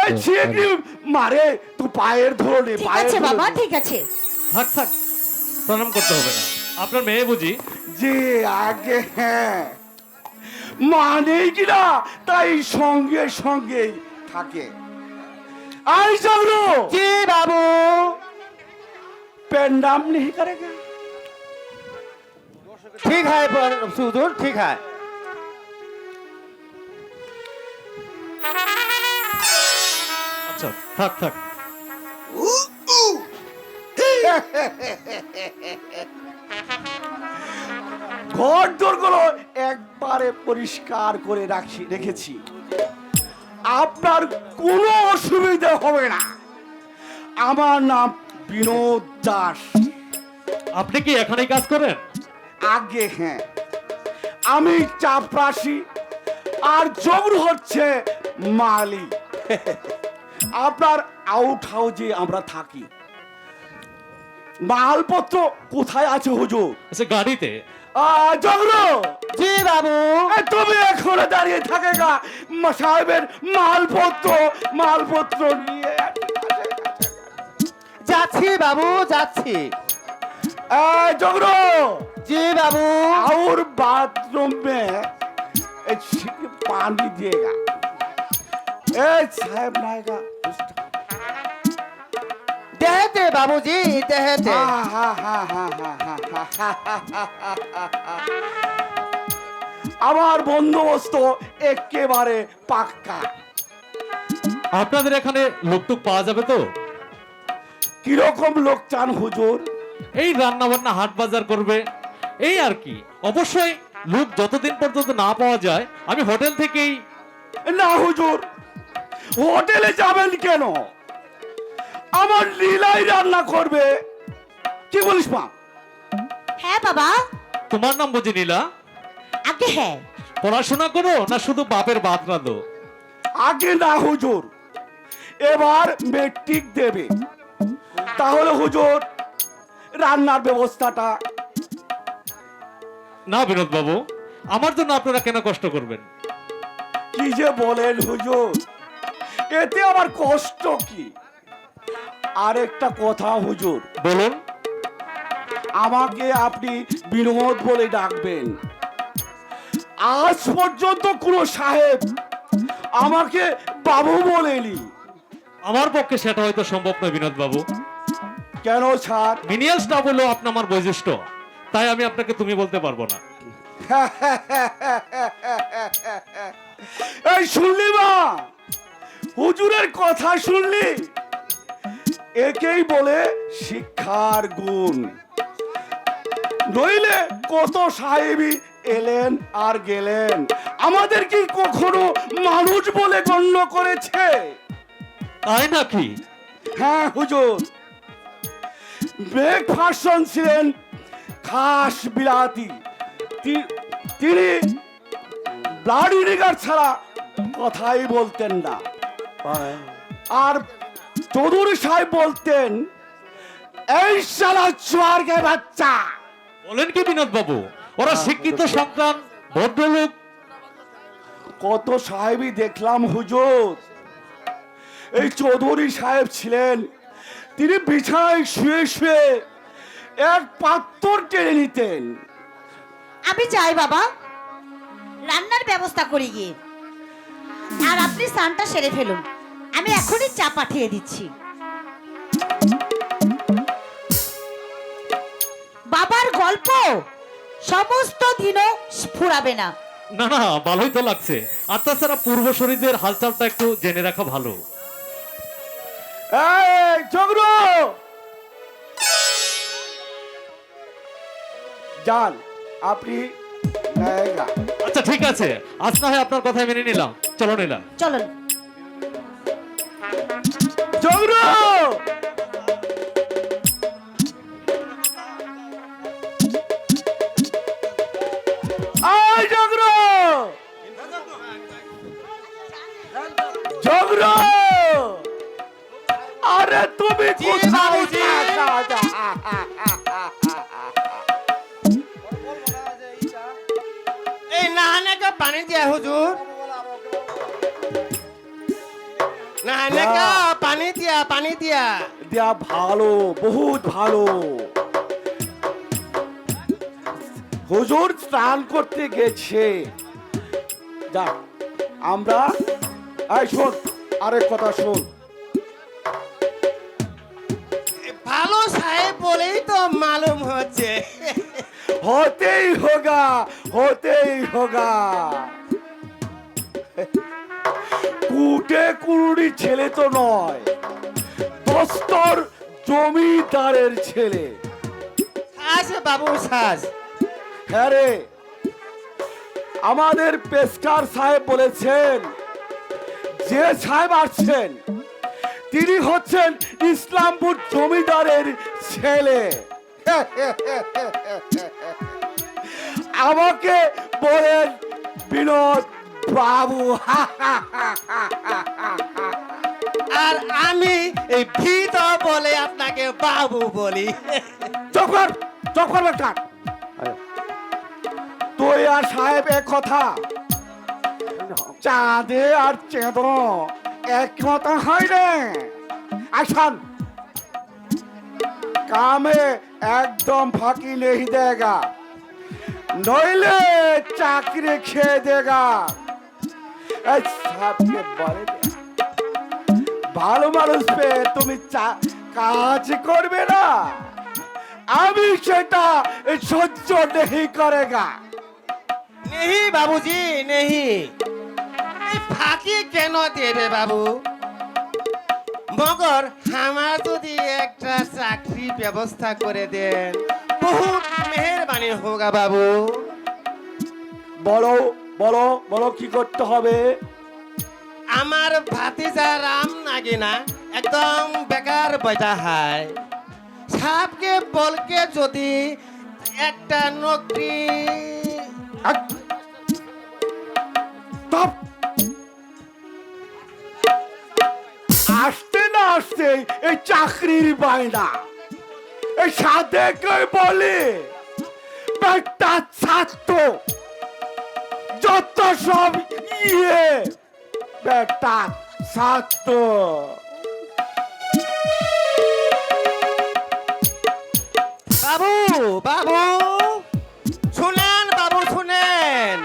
এই ছিগি মারে, তুই পায়ের ধরে ঠিক আছে বাবা, ঠিক আছে। থাক থাক, প্রণাম করতে হবে না। আপনার মেয়ে বুঝি? যে আগে হ্যাঁ, মানে কিনা তাই সঙ্গে সঙ্গে থাকে। আই চলো জি বাবু। পেন্ডাম नहीं करेगा? ठीक है सुदूर, ठीक है। আচ্ছা থাক থাক। ঘর দোরগুলো একবারে পরিষ্কার করে রেখেছি, আপনার কোনো অসুবিধা হবে না। আমার নাম বিনোদ দাস। আপনি কি এখানেই কাজ করেন? আগে হ্যাঁ, আমি চাপরাশি আর জবর হচ্ছে মালি। আপনার আউট হাউসে আমরা থাকি। মালপত্র কোথায় আছে হুজুর? আচ্ছা গাড়িতে। জগর, জি বাবু। তুমি এখনো দাঁড়িয়ে থাকেগা, সাহেবের মালপত্র নিয়ে যাচ্ছি বাবু, যাচ্ছি। জগর, जी बाबू। और बाथरूम में पानी दिएगा। साहब नाएगा देहते बाबूजी, देहते। আমার বন্দোবস্ত একেবারে পাক্কা। আপনাদের এখানে লোকটুক পাওয়া যাবে তো? কিরকম লোক চান হুজুর? এই রান্না বান্না হাট বাজার করবে এই আর কি। অবশ্যই লোক যতদিন পর্যন্ত না পাওয়া যায় আমি হোটেল থেকেই। না হুজুর, হোটেলে যাবেন কেন? আমার লীলাই রান্না করবে। কি বলিস মা? হ্যাঁ বাবা, তোমার নাম বুঝি নীলা? আগে হ্যাঁ। পড়াশোনা করো না শুধু বাপের ভাত রাঁধো? আগে না হুজুর, এবার মেট্রিক দেবে। তাহলে হুজুর রান্নার ব্যবস্থাটা। না বিনোদ বাবু, আমার জন্য আপনারা কেন কষ্ট করবেন? কি যে বলেন হুজুর, এতে আবার কষ্ট কি? আরেকটা কথা হুজুর, বলুন। আমাকে আপনি বিনোদ বলে ডাকবেন। আজ পর্যন্ত কোন সাহেব আমাকে বাবু বলেনি। আমার পক্ষে সেটা হয়তো সম্ভব নয় বিনোদ বাবু। কেন স্যার? মিনিয়াল স্টাফ হলো আপনার আমার বৈশিষ্ট্য, তাই আমি আপনাকে তুমি বলতে পারবো না। এই শুনলি মা, হুজুরের কথা শুনলি? একেই বলে শিক্ষার গুণ। নইলে কত সাহেবই এলেন আর গেলেন, আমাদের কি কখনো মানুষ বলে গণ্য করেছে? তাই নাকি? হ্যাঁ হুজুর, ব্রেকফাস্ট ছিলেন খাস বিলাতি। তিনি ব্লাড ভিনেগার ছাড়া কথাই বলতেন না। আর চৌধুরী সাহেব বলতেন, এই শালা চুয়ারকে বাচ্চা। বলেন কি বিনোদ বাবু, ওরা শিক্ষিত সন্তান, ভদ্রলোক। কত সাহেবই দেখলাম হুজুর। এই চৌধুরী সাহেব ছিলেন, তিনি বিছানায় শুয়ে শুয়ে এক পাত্তর টেনে নিতেন। আমি যাই বাবা, রান্নার ব্যবস্থা করি গিয়ে। আর আপনি স্নানটা সেরে ফেলুন, আমি এখনই চা পাঠিয়ে দিচ্ছি। বাবার গল্প সমস্ত দিনও ফুরাবে না। না না, ভালোই তো লাগছে। আর তাছাড়া পূর্বসূরীদের হালচালটা একটু জেনে রাখা ভালো। এই ঝগড়ু, যান আপনি জায়গা। আচ্ছা ঠিক আছে, আজ না হয় আপনার কথাই মেনে নিলাম। চলো নীলা। চলুন। ঝগড়ু, আয় ঝগড়ু, ঝগড়ু, আরে তুমি কোথায়? এই নাহানে কা পানি দিয়া হুজুর, নাহানে কা পানি দিয়া, পানি দিয়া। দিয়া ভালো, বহুত ভালো। হুজুর স্নান করতে গেছে। যাক, আমরা এই শোন, আরেক কথা শোন। ভালো সাহেব বলেই তো মালুম হচ্ছে। হতেই হোগা, হতেই হোগা। কুটে কুড়ি ছেলে তো নয়, দস্তর জমিদারের ছেলে। শ্বাস বাবু শ্বাস। হ্যাঁ রে, আমাদের পেস্কার সাহেব বলেছেন, যে সাহেব আসছেন তিনি হচ্ছেন ইসলামপুর জমিদারের ছেলে। আমাকে বলেন বিনোদ বাবু। আর আমি এই ভীত বলে আপনাকে বাবু বলি। চকর চকর বেটা, তুই আর সাহেব এক কথা। চাঁদে আর চেঁদ এক কথা হয় রে। আসান কামে একদম ফাঁকি নেই দেগা, নইলে চাকরি খেয়ে দেগা। এই সাহেবকে বলে দে, ভালো মানুষ পেয়ে তুমি কাজ করবে না, আমি সেটা সহ্য নেই করেগা। নেহি বাবুজি নেহি। এই ফাঁকি কেন দেবে বাবু? মগর আমার যদি একটা চাকরি ব্যবস্থা করে দেন বহুত মেহরবানি হোগা বাবু। বলো বলো বলো কি করতে হবে? আমার ভাতিজা রাম নাগিনা একদম বেকার বইটা হয়, সাপকে বলকে যদি একটা নকরি তপ! আসতে না আসতে এই চাকরির বায়না, এই সাথে কেউ বলে একটা ছাত্র যত সব ইয়ে একটা ছাত্র। बाबू बाबू सुनेन बाबू सुनेन,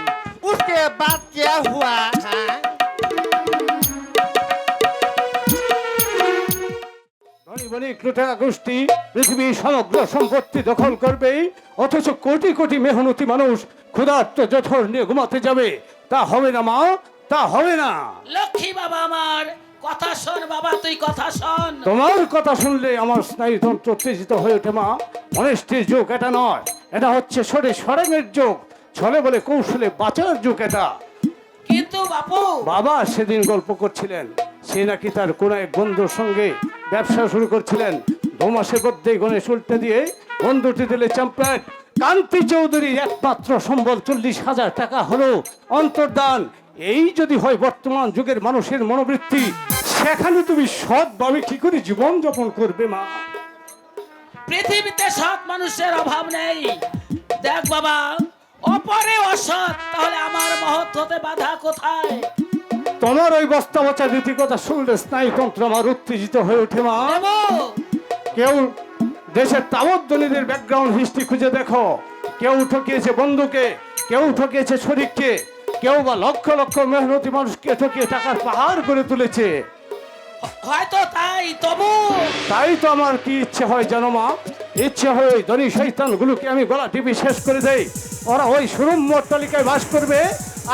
उसके बाद क्या हुआ है? ধনী বণিক লুটেরা গোষ্ঠী পৃথিবীর সমগ্র সম্পত্তি দখল করবে, অথচ কোটি কোটি মেহনতি মানুষ ক্ষুধার্ত জঠর নিয়ে ঘুমাতে যাবে। তা হবে না মা, তা হবে না। লক্ষ্মী বাবা আমার কথা শোন বাবা, তুই কথা শোন। তোমার কথা শুনলে আমার স্নায়ুতন্ত্র উত্তেজিত হয়ে ওঠে মা। অনিষ্টের যুগ এটা নয়, এটা হচ্ছে সরে সরেঙের যুগ, ছলে বলে কৌশলে বাঁচার যুগ এটা। কিন্তু বাপু, বাবা সেদিন গল্প করছিলেন, সে নাকি তার কোন এক বন্ধুর সঙ্গে ব্যবসা শুরু করছিলেন। 2 মাসের মধ্যেই গণেশ উল্টে দিয়ে বন্ধুটি দিলে চ্যাম্পিয়ন। কান্তি চৌধুরীর একমাত্র সম্বল 40,000 টাকা হলো অন্তর্দান। এই যদি হয় বর্তমান যুগের মানুষের মনোবৃত্তি, সেখানে তুমি সৎভাবে কি করে জীবন যাপন করবে মা? পৃথিবীতে সৎ মানুষের অভাব নেই। দেখ বাবা, অপরে অসৎ, তাহলে আমার মহৎ হতে বাধা কোথায়? তোমার ওই বস্তা বচা নীতিকতা শুনলে স্নায়ুতন্ত্র আমার উত্তেজিত হয়ে ওঠে মা। দেবো কেউ দেশের তাবদ্ধনীদের ব্যাকগ্রাউন্ড হিস্ট্রি খুঁজে দেখো। কেউ ঠকিয়েছে বন্ধুকে, কেউ ঠকিয়েছে শরীরকে, কেউ বা লক্ষ লক্ষ মেহনতি মানুষকে ঠকিয়ে টাকার পাহাড় করে তুলেছে। হয়তো তাই, তবু তাই তো আমার কি ইচ্ছে হয় জানো মা? ইচ্ছে হয় ওই ধনী শয়তানগুলোকে আমি গলা টিপি শেষ করে দেই। ওরা ওই সুরম্য অট্টালিকায় বাস করবে,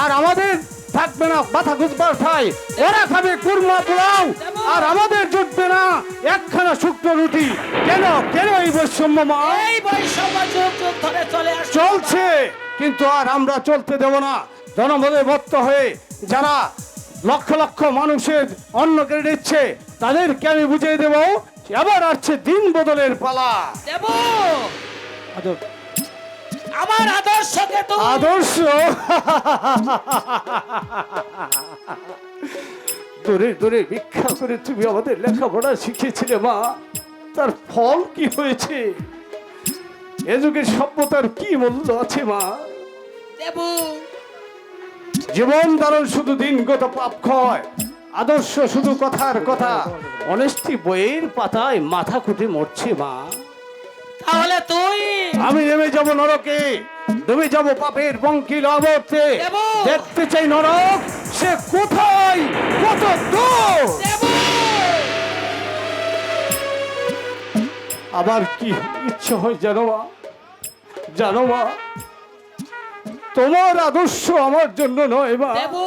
আর আমাদের থাকবে না মাথা গুজবার ঠাই। ওরা খাবে কুরমা পোলাও, আর আমাদের জুটবে না একখানা শুকনো রুটি। কেন কেন এই বৈষম্য মা? এই বৈষম্য যুগ যুগ ধরে চলে আসছে। চলছে, কিন্তু আর আমরা চলতে দেব না। জনমনে মত্ত হয়ে যারা লক্ষ লক্ষ মানুষের অন্ন কেড়ে নিচ্ছে, তাদেরকে আমি বুঝিয়ে দেব এবার আসছে দিন বদলের পালা। দেবো আদর- আমার আদর্শকে তো আদর্শ দূরে দূরে ভিক্ষা করে তুমি আমাদের লেখাপড়া শিখিয়েছিলে মা, তার ফল কি হয়েছে? এ যুগের সভ্যতার কি মূল্য আছে মা? দেবো জীবন ধারণ শুধু দিনগত পাপ ক্ষয়, আদর্শ শুধু কথার কথা। অনেস্টি বইয়ের পাতায় মাথা কুটে মরছে মা। তাহলে তুই আমি নেমে যাব নরকে, ডুবে যাব পাপের বঙ্কিল আবর্তে। দেবো। দেখতে চাই নরক সে কোথায়, কত দূর। দেবো আবার কি ইচ্ছে হয় জানো মা? জানো মা, তোমার আদর্শ আমার জন্য নয় মা। দেবো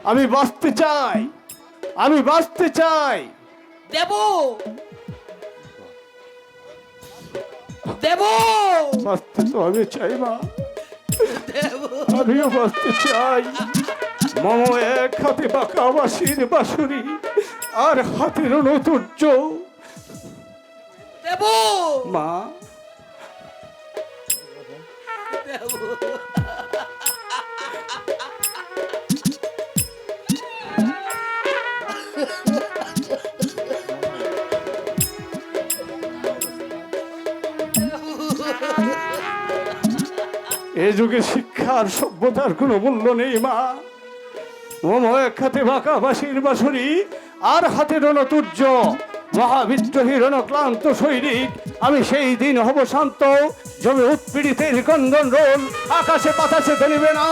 আমি বাঁচতে চাই, আমি বাঁচতে চাই। দেবো দেবো বাঁচতে তো আমি চাই মা, আমিও বাঁচতে চাই। মম এক হাতে বাঁকা বাঁশির বাঁশুরি, আর হাতের নতুর্য দেবো মা। এ যুগে শিক্ষার সভ্যতার কোনো মূল্য নেই মা। মম এক হাতে বাঁকা বাঁশির বাঁশুরি, আর হাতে রণতুর্য। মহাবিদ্রোহী রণক্লান্ত সৈনিক আমি, সেই দিন হব শান্ত। জমে উৎপীড়িতের কন্দন রোল, আকাশে বাতাসে ধরিবে না।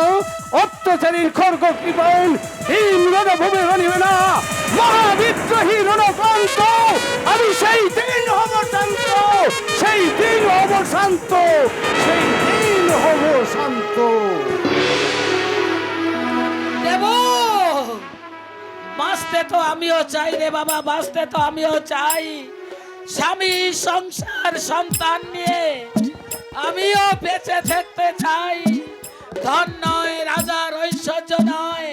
অত্যাচারীর খর্গ কৃপণ হিম রণভূমে রণিবে না। মহাবিদ্রোহী রণক্লান্ত আমি, সেই দিন হব শান্ত, সেই দিন হব শান্ত, সেই দিন হব শান্ত। দেবো বাঁচতে তো আমিও চাই রে বাবা, বাঁচতে তো আমিও চাই। স্বামী, সংসার, সন্তান নিয়ে আমিও বেঁচে থাকতে চাই। ধন নয়, রাজার ঐশ্বর্য নয়,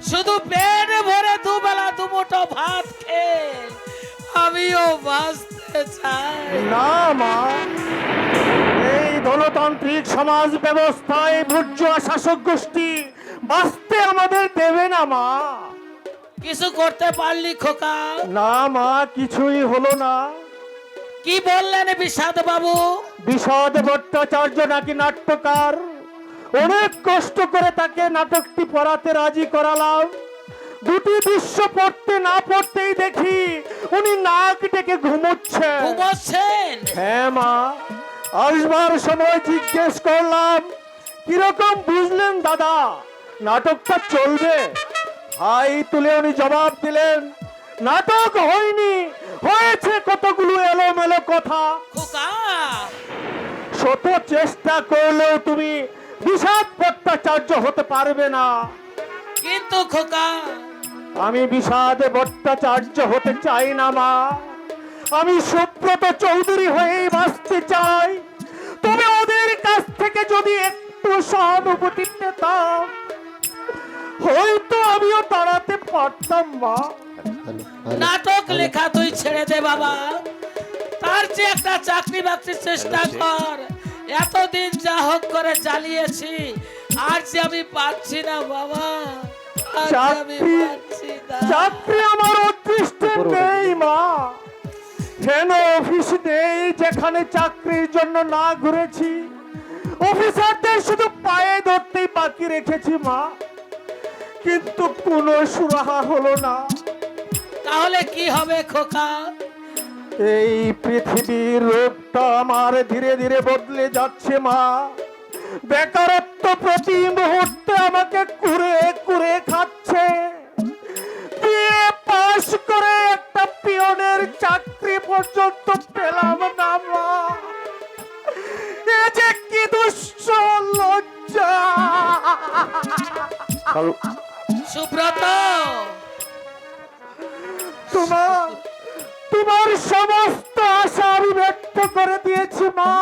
শুধু পেট ভরে দুবেলা দুমুঠো ভাত খেয়ে আমিও বাঁচতে চাই। না মা, এই ধনতান্ত্রিক সমাজ ব্যবস্থায় বুর্জোয়া শাসক গোষ্ঠী বাঁচতে আমাদের দেবে না মা। কিছু করতে পারলি খোকা? না মা, কিছুই হলো না। কি বললেন বিষাদ বাবু? বিষাদ ভট্টাচার্য নাকি নাট্যকার, অনেক কষ্ট করে তাকে নাটকটি পড়াতে রাজি করালাম। দুটি দৃশ্য পড়তে না পড়তেই দেখি উনি নাক ডেকে ঘুমোচ্ছেন। ঘুমোচ্ছেন? হ্যাঁ মা, আসবার সময় জিজ্ঞেস করলাম কিরকম বুঝলেন দাদা, নাটকটা চলবে? হাই তুলে উনি জবাব দিলেন, নাটক হয়নি, হয়েছে কতগুলো এলোমেলো কথা। খোকা, শত চেষ্টা করলেও তুমি বিষাদ ভট্টাচার্য হতে পারবে না। কিন্তু খোকা, আমি বিষাদ ভট্টাচার্য হতে চাই না মা, আমি সুব্রত চৌধুরী হয়েই বাঁচতে চাই। তবে ওদের কাছ থেকে যদি একটু সহানুভূতি পেতাম হয়তো আমিও দাঁড়াতে পারতাম মা। নাটক লেখা তুই ছেড়ে দে বাবা, তার চেয়ে একটা চাকরি বাকরির চেষ্টা কর। এতদিন যা হোক করে চালিয়েছি, আর যে আমি পাচ্ছি না বাবা, আর যে আমি চাকরি পাচ্ছি না। চাকরি আমার অদৃষ্টে নেই মা, কেন অফিস নেই যেখানে চাকরির জন্য না ঘুরেছি। অফিসারদের শুধু পায়ে ধরতেই বাকি রেখেছি মা, কিন্তু কোনো সুরাহা হলো না। তাহলে কি হবে খোকা? এই পৃথিবীর রূপটা আমার ধীরে ধীরে বদলে যাচ্ছে মা। বেকারত্ব প্রতি মুহূর্তে আমাকে কুরে কুরে খাচ্ছে। বিএ পাস করে একটা পিয়নের চাকরি পর্যন্ত পেলাম না মা। এ যে কি দুঃস লজ্জা। সুব্রত, তোমার সমস্ত আশা আমি ব্যক্ত করে দিয়েছি মা,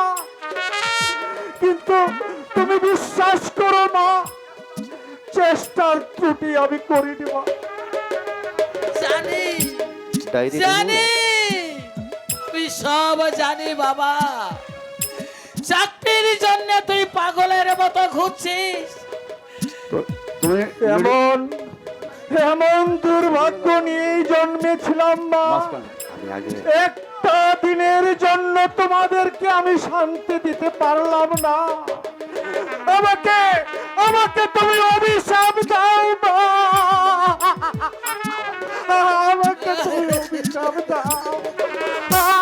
কিন্তু তুমি বিশ্বাস করো না, চেষ্টার ত্রুটি আমি করিনি মা। জানি জানি, তুই সব জানি বাবা। চাকরির জন্য তুই পাগলের মতো ঘুরছিস। এমন এমন দুর্ভাগ্য নিয়েই জন্মেছিলাম মা। একটা দিনের জন্য তোমাদেরকে আমি শান্তি দিতে পারলাম না। আমাকে আমাকে তুমি অভিশাপ দাও মা, আমাকে তুমি অভিশাপ দাও।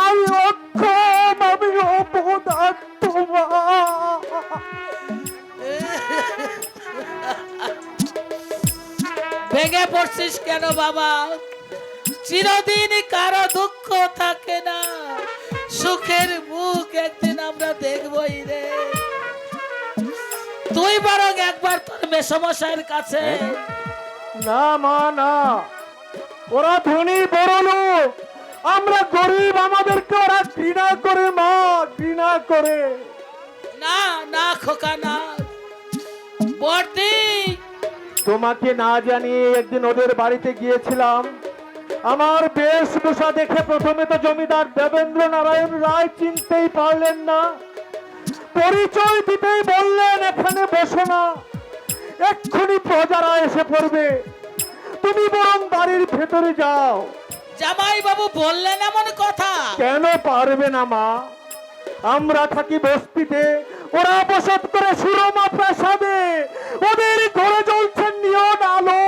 আমি অক্ষম, আমি অপদার্থ মা। ভেঙে পড়ছিস কেন বাবা? চিরদিন কারো দুঃখ থাকে না, সুখের মুখ একদিন আমরা দেখবই রে। তুই বরং একবার তোর মেসমশাইয়ের কাছে। না মা না, ওরা ধনী বড় লোক, আমরা গরিব, আমাদেরকে ওরা ঘৃণা করে মা, ঘৃণা করে। না না খোকা না, বর্দি তোমাকে না জানিয়ে একদিন ওদের বাড়িতে গিয়েছিলাম। আমার বেশভূষা দেখে প্রথমে তো জমিদার দেবেন্দ্র নারায়ণ রায় চিনতেই পারলেন না। পরিচয় দিতেই বললেন, এখানে বসো না, এক্ষুনি প্রজারা এসে পড়বে, তুমি বরং বাড়ির ভেতরে যাও। জামাই বাবু বললেন এমন কথা? কেন পারবে না মা? আমরা থাকি বস্তিতে, ওরা বসত করে সুরমা প্রাসাদে। ওদের ঘরে জ্বলছে নিয়ন আলো,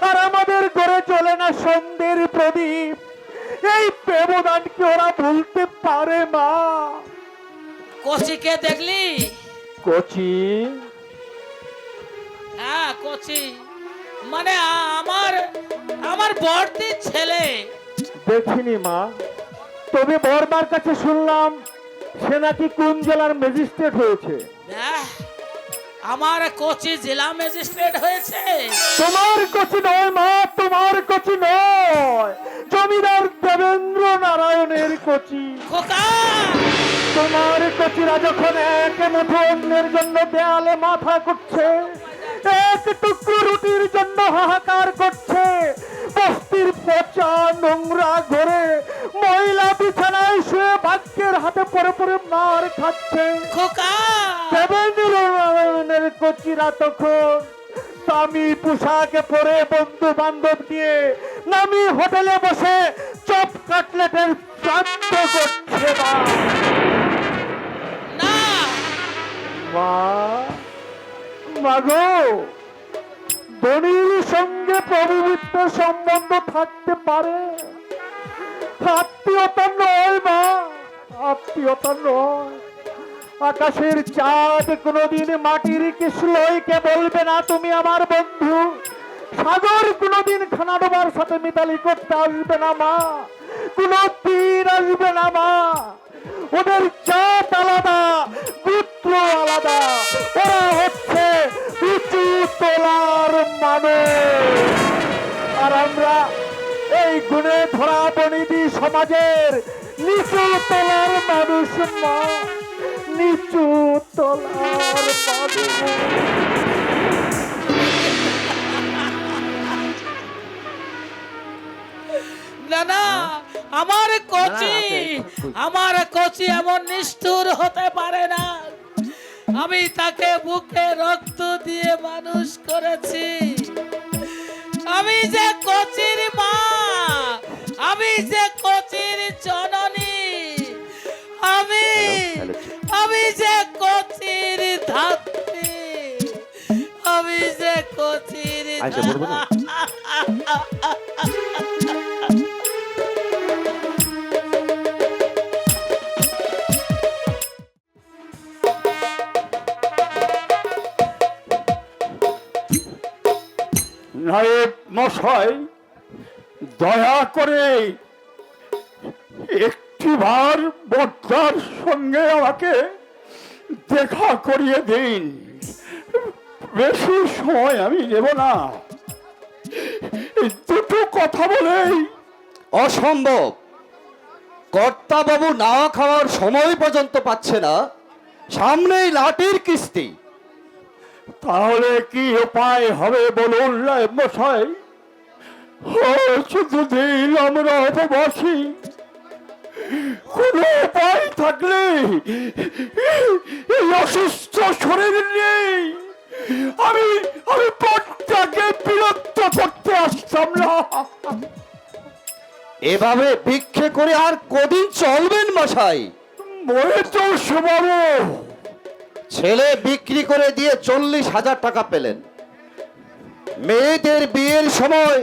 আর আমাদের ঘরে জ্বলে না সন্ধ্যের প্রদীপ। এই ব্যবধান কি ওরা ভুলতে পারে মা? কচিকে দেখলি? কচি? হ্যাঁ কচি, মানে আমার আমার বর্দির ছেলে। দেখিনি মা, তবে বরবার কাছে শুনলাম সে নাকি কোন জেলার ম্যাজিস্ট্রেট হয়েছে। আমার কোচি জেলা ম্যাজিস্ট্রেট হয়েছে। তোমার কচি নয় মা, তোমার কচি নয়, জমিদার দেবেন্দ্র নারায়ণের কচি। খোকা তোমার কচিরা যখন এক মুঠো অন্যের জন্য দেয়ালে মাথা করছে, এক টুকরো রুটির জন্য হাহাকার করছে, বস্তির পচা নোংরা ঘরে ময়লা বিছানায় শুয়ে ভাগ্যের হাতে পরে পরে মার খাচ্ছে, খোকা দেবেন্দ্র নারায়ণের কচিরা তখন দামি পোশাকে পরে বন্ধু বান্ধব নিয়ে নামি হোটেলে বসে চপ কাটলেটের শ্রাদ্ধ করছে। না মা, মাগো, ধনীর সঙ্গে পবিত্র সম্বন্ধ থাকতে পারে, আত্মীয়তা নয় মা, আত্মীয়তা নয়। আকাশের চাঁদ কোনোদিন মাটির কিশলয়কে বলবে না তুমি আমার বন্ধু, সাগর কোনোদিন খানা ডোবার সাথে মিতালি করতে আসবে না মা, কোনো তীর আসবে না মা। ওদের জাত আলাদা, পুত্র আলাদা, ওরা হচ্ছে উঁচু তোলার মানুষ, আর আমরা এই গুণে ধরা বনিদি সমাজের নিচু তোলার মানুষ মা, নিচু তোলার মানুষ। না না, আমার কোচি এমন নিষ্ঠুর হতে পারে না। আমি তাকে বুকে রক্ত দিয়ে মানুষ করেছি। আমি যে কোচির মা, আমি যে কোচির জননী, আমি যে কোচির ধাত্রী, আমি যে কোচির নায়েব মশাই, দয়া করে একটিবার বর্দার সঙ্গে আমাকে দেখা করিয়ে দিন, বেশি সময় আমি নেব না, দুটো কথা বলেই। অসম্ভব, কর্তা বাবু না খাওয়ার সময় পর্যন্ত পাচ্ছে না, সামনেই লাঠির কিস্তি। তাহলে কি উপায় হবে বলুন নায়েব মশাই? দুদিন আমরা উপবাসী, কোন উপায় থাকলে এই অসুস্থ শরীর নেই আমি আমি পথটাকে বিরক্ত করতে আসতাম না। এভাবে ভিক্ষে করে আর কদিন চলবেন মশাই? মরে তো শোভাবো, ছেলে বিক্রি করে দিয়ে 40,000 টাকা পেলেন, মেয়েদের বিয়ের সময়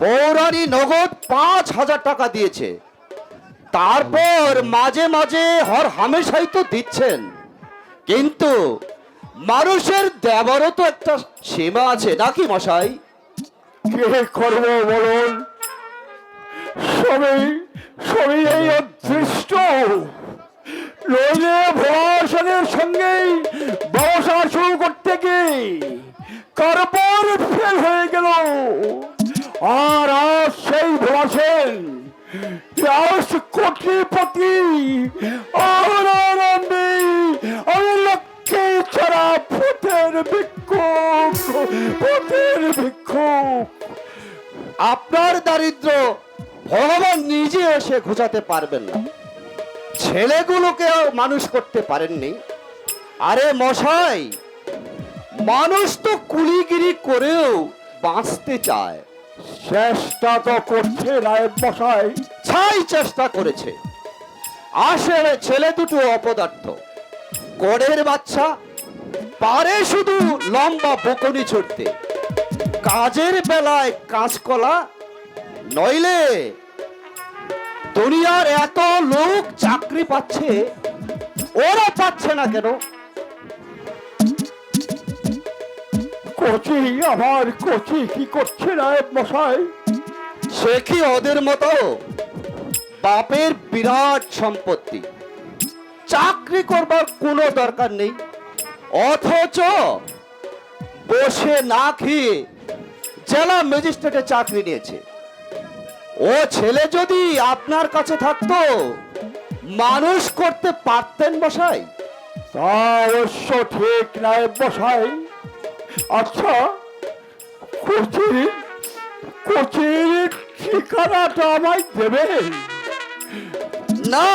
পৌরাণী নগদ 5,000 টাকা দিয়েছে, তারপর মাঝে মাঝে হর হামেশাই তো দিচ্ছেন, কিন্তু মানুষের দেবারও তো একটা সীমা আছে নাকি মশাই? কে করবো বলুন? সবই সবই এই অদৃষ্ট, নইলে ভোলাসনের সঙ্গেই ব্যবসা শুরু করতে গিয়ে কারবার ফেল হয়ে গেল, আর আজ সেই ভোলাসেন আজ কোটিপতি, আমি লক্ষ্মী ছাড়া পথের ভিক্ষুক, পথের ভিক্ষুক। আপনার দারিদ্র ভগবান নিজে এসে ঘোচাতে পারবেন না, ছেলেগুলোকেও মানুষ করতে পারেননি। আরে মশাই, মানুষ তো কুলিগিরি করেও বাঁচতে চায়। চেষ্টা তো করছে নায়েব মশাই। ছাই চেষ্টা করেছে, আসলে ছেলে দুটো অপদার্থ, কোড়ের বাচ্চা, পারে শুধু লম্বা বকুনি ছড়তে, কাজের বেলায় কাঁচকলা, নইলে দুনিয়ার এত লোক চাকরি পাচ্ছে, ওরা পাচ্ছে না কেন? কচি, আমার কচি কি করছে নায়েব মশাই? সে কি ওদের মতো? বাপের বিরাট সম্পত্তি, চাকরি করবার কোনো দরকার নেই, অথচ বসে না খেয়ে জেলা ম্যাজিস্ট্রেটে চাকরি নিয়েছে। ও ছেলে যদি আপনার কাছে থাকতো মানুষ করতে পারতেন মশাই? তা অবশ্য ঠিক নাই বসাই। আচ্ছা, কোচির ঠিকানাটা আমায় দেবে? না,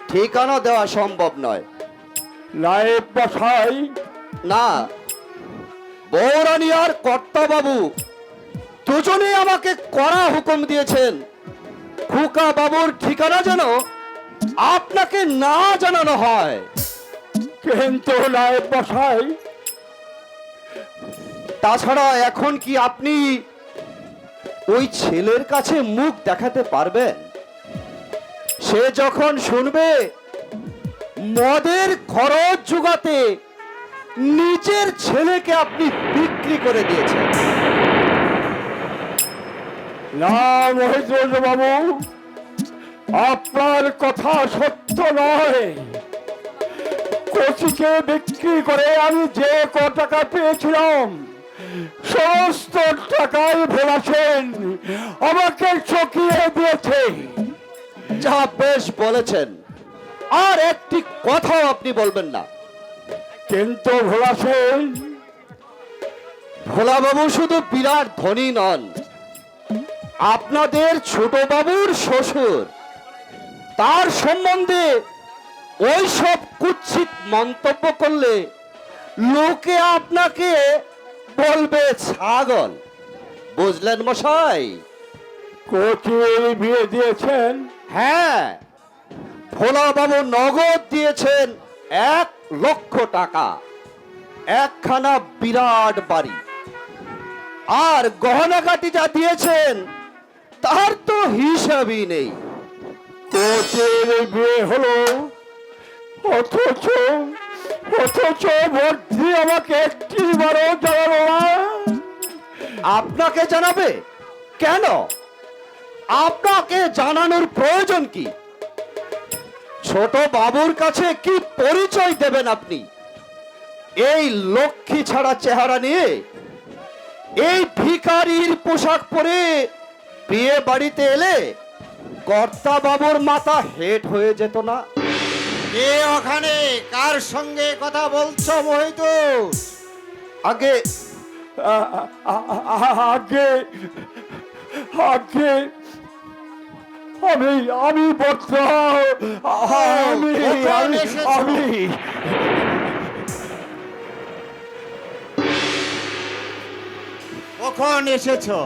ঠিকানা দেওয়া সম্ভব নয়। নায়েব বসাই, না, বৌরানী আর কর্তাবাবু দুজনেই আমাকে কড়া হুকুম দিয়েছেন খোকা বাবুর ঠিকানা যেন আপনাকে না জানানো হয়। কিন্তু নায়েব বসাই, তাছাড়া এখন কি আপনি ওই ছেলের কাছে মুখ দেখাতে পারবেন? সে যখন শুনবে মদের খরচ জোগাতে নিজের ছেলেকে আপনি বিক্রি করে দিয়েছেন। না মহেন্দ্র বাবু, আপনার কথা সত্য নয়। কোচিকে বিক্রি করে আমি যে ক টাকা পেয়েছিলাম সমস্ত টাকাই ভোলা সেন আমাকে চকিয়ে দিয়েছে। যা বেশ বলেছেন, আর একটি কথাও আপনি বলবেন না। কিন্তু ভোলা সেন, ভোলাবাবু শুধু বিরাট ধনী নন, আপনাদের ছোট বাবুর শ্বশুর। তার সম্বন্ধে ওই সব কুৎসিত মন্তব্য করলে লোকে আপনাকে বলবে ছাগল। বুঝলেন মশাই? কোচির বিয়ে দিয়েছেন? হ্যাঁ, ভোলাবাবু নগদ দিয়েছেন 1 লক্ষ টাকা, একখানা বিরাট বাড়ি, আর গহনাগাটি যা দিয়েছেন তার তো হিসাবই নেই। কোচির বিয়ে হলো, অথচ ভর্তি আমাকে একটিবারও জানালো না। আপনাকে জানাবে কেন? আপনাকে জানানোর প্রয়োজন কি? ছোট বাবুর কাছে কি পরিচয় দেবেন আপনি? এই লক্ষ্মী ছাড়া চেহারা নিয়ে, এই ভিখারির পোশাক পরে বিয়ে বাড়িতে এলে কর্তা বাবুর মাথা হেট হয়ে যেত না? কে ওখানে? কার সঙ্গে কথা বলছো মহিদুর? আগে আগে আগে আমি বর্তা, কখন এসেছো? আমি কখন এসেছো?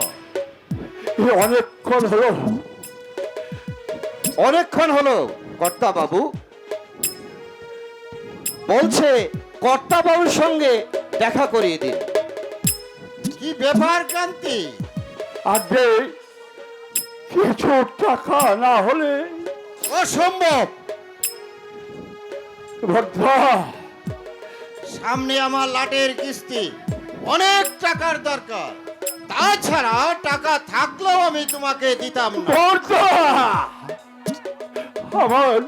অনেকক্ষণ হলো। অনেকক্ষণ হলো কর্তা বাবু? বলছে কর্তা বাবুর সঙ্গে দেখা করিয়ে দিন। কি ব্যাপার কান্তি? আগে কিছু টাকা না হলে অসম্ভব। ভদ্রা, সামনে আমার লাটের কিস্তি, অনেক টাকার দরকার। তাছাড়া টাকা থাকলেও আমি তোমাকে দিতাম না। ভদ্রা, আমার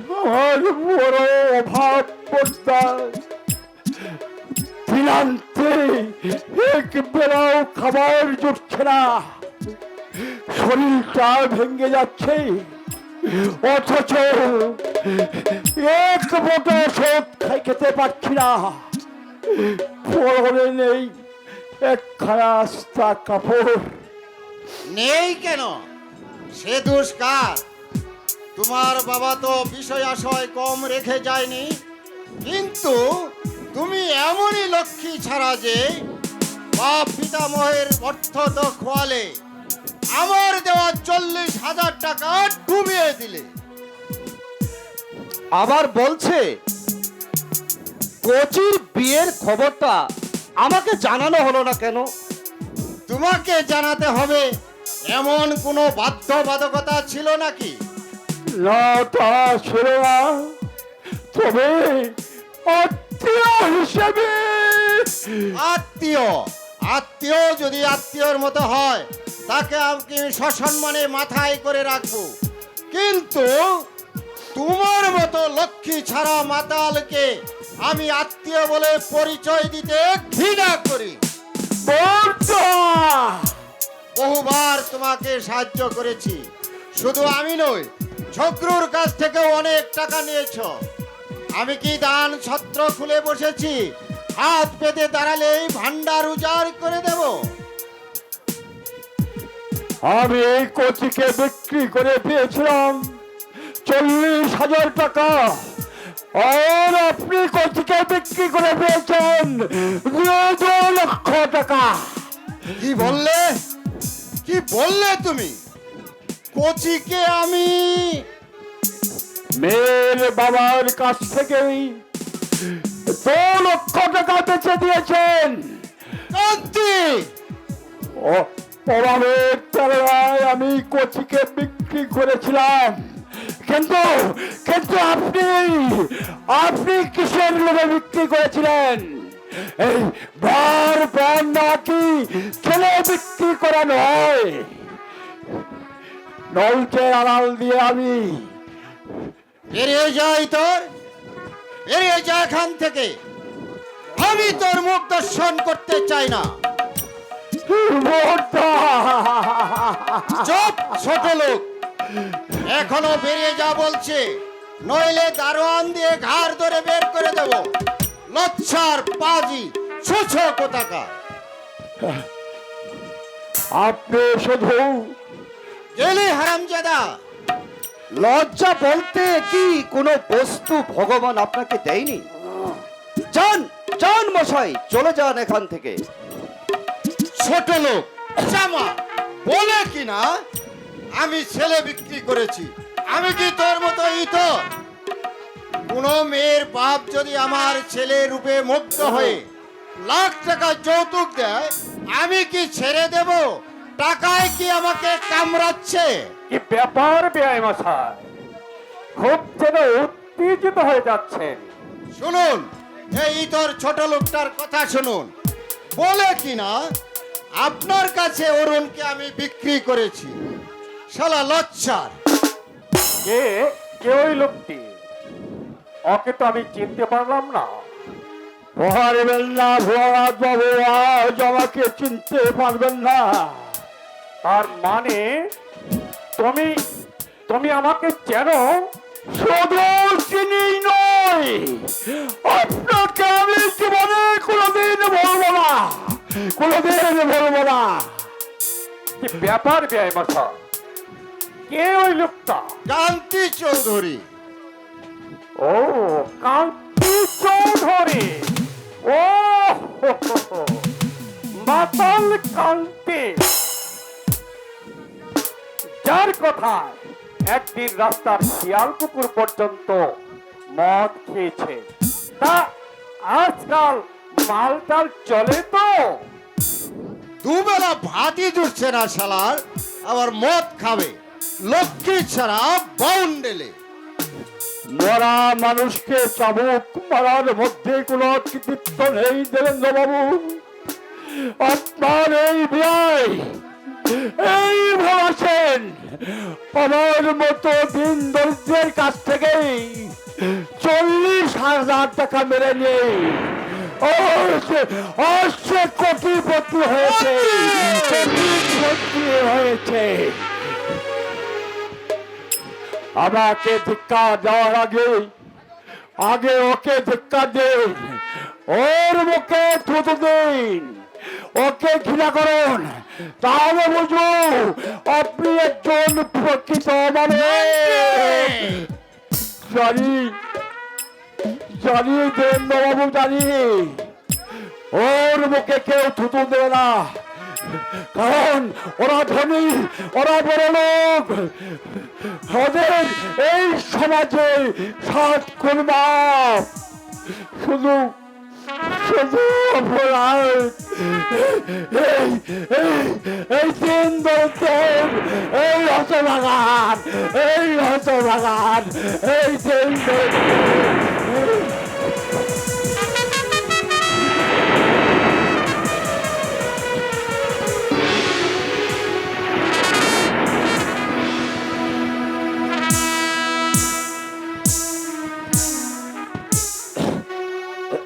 বড় অভাব পড়তা। দিনান্তে এক বেলাও খাবার জুটছে না, শরীরটা ভেঙে যাচ্ছে, অথচ এক মোটা ওষুধ খেতে পারছি না। পরনে নেই একখানা আস্তা কাপড়। নেই কেন? সে দোষ কার? তোমার বাবা তো বিষয় আশয় কম রেখে যায়নি, কিন্তু তুমি এমনই লক্ষ্মী ছাড়া যে বাপ পিতামহের অর্থ তো খোয়ালে, আমার দেওয়া 40,000 টাকা ডুবিয়ে দিলে। আবার বলছে কোচির বিয়ের খবরটা আমাকে জানানো হলো না কেন? তোমাকে জানাতে হবে এমন কোনো বাধ্যবাধকতা ছিল নাকি? না, তা ছিল না, তবে আত্মীয় হিসেবে। আত্মীয় যদি আত্মীয়র মতো হয়, তাকে আমি সসম্মানে মাথায় করে রাখবো, কিন্তু তোমার মতো লক্ষ্মী ছাড়া মাতালকে আমি আত্মীয় বলে পরিচয় দিতে ঘৃণা করি। বর্দা! বহুবার তোমাকে সাহায্য করেছি, শুধু আমি নই, ঝগড়ুর কাছ থেকেও অনেক টাকা নিয়েছো। আমি কি দান ছত্র খুলে বসেছি? হাত পেতে দাঁড়ালেই ভান্ডার উজাড় করে দেব? আমি এই কচিকে বিক্রি করে পেয়েছিলাম 40,000 টাকা, আর আপনি কচিকে বিক্রি করে পেয়েছেন 2 লক্ষ টাকা। কি বললে? কি বললে তুমি? কচিকে আমি মেয়ের বাবার কাছ থেকেই 2 লক্ষ টাকা বেচে দিয়েছেন। কান্তি! অভাবের তাড়নায় আমি কচিকে বিক্রি করেছিলাম, কিন্তু কিন্তু আপনি কিসের লোভে বিক্রি করেছিলেন? এই বার বার নাকি ছেলে বিক্রি করা নয়। নলকে আড়াল দিয়ে আমি বেরিয়ে যাই, তোর বেরিয়ে যা এখান থেকে। আমি তোর মুখ দর্শন করতে চাই না। চুপ ছোট লোক, এখনো বেরিয়ে যা বলছে, নইলে দারোয়ান দিয়ে ঘাড় ধরে বের করে দেব। লচ্ছার পাজি ছুছো কোথাকার। আপনি শুধু গেলি হারামজাদা। লজ্জা বলতে কি কোনো বস্তু ভগবান আপনাকে দেয়নি? যান যান মশাই, চলে যান এখান থেকে। ছোট লোক জামা বলে কিনা আমি ছেলে বিক্রি করেছি? আমি কি তোর মতো ইতর? কোন মেয়ের বাপ যদি আমার ছেলে রূপে মুগ্ধ হয়ে লাখ টাকা যৌতুক দেয়, আমি কি ছেড়ে দেব? টাকায় কি আমাকে কামড়াচ্ছে? কি ব্যাপার বেআই মশাই, খুব যেন উত্তেজিত হয়ে যাচ্ছেন। শুনুন, এই ইতর ছোট লোকটার কথা শুনুন। বলে কিনা আপনার কাছে অরুণকে আমি বিক্রি করেছি। শালা লচ্ছার। কে কে ওই লোকটি? ওকে তো আমি চিনতে পারলাম না। পারবেন না ভোলানাথ বাবু, আজ আমাকে চিনতে পারবেন না। তার মানে তুমি আমাকে চেনো? শুধু চিনি নয়, আপনাকে আমি জীবনে কোনোদিন বলবো না, কোনোদিন বলবো না। কি ব্যাপার বেআই মশাই, কে ওই লোকটা? কান্তি চৌধুরী। ও কান্তি চৌধুরী, ও মাতাল কান্তি, যার কথা একদিন রাস্তার শিয়াল কুকুর পর্যন্ত মদ খেয়েছে। তা আজকাল মালটাল চলে তো? দুবেলা ভাতই জুটছে না শালার, আবার মদ খাবে। লক্ষ্মী ছাড়া বাউন্ডেলে। মরা মানুষকে চাবুক মারার মধ্যে কোনো কৃতিত্ব নেই দেবেন্দ্র বাবু। আপনার এই বিয়ায় এই ভাবাছেন আমার মতো দিন দরিদ্রের কাছ থেকে 40,000 টাকা মেরে নেই। সে কোটিপতি হয়েছে, কোটিপতি হয়েছে। আমাকে ধিক্কা দেওয়ার আগে ওকে ধিক্কা দিন, ওর মুখে থুতু দিন, ওকে ঘৃণা করুন, তাহলে বুঝবো আপনি একজন প্রকৃত মানুষ। জানি দেবেন্দ্রবাবু, জানি ওর মুখে কেউ থুতু দেবে না, কারণ ওরা ধনী, ওরা বড় লোক, ওদের এই সমাজে 7 গুণ মাপ। শুধু অপরাধ এই দিন দরিদ্রের, এই হতভাগান, এই দিন দরিদ্রের।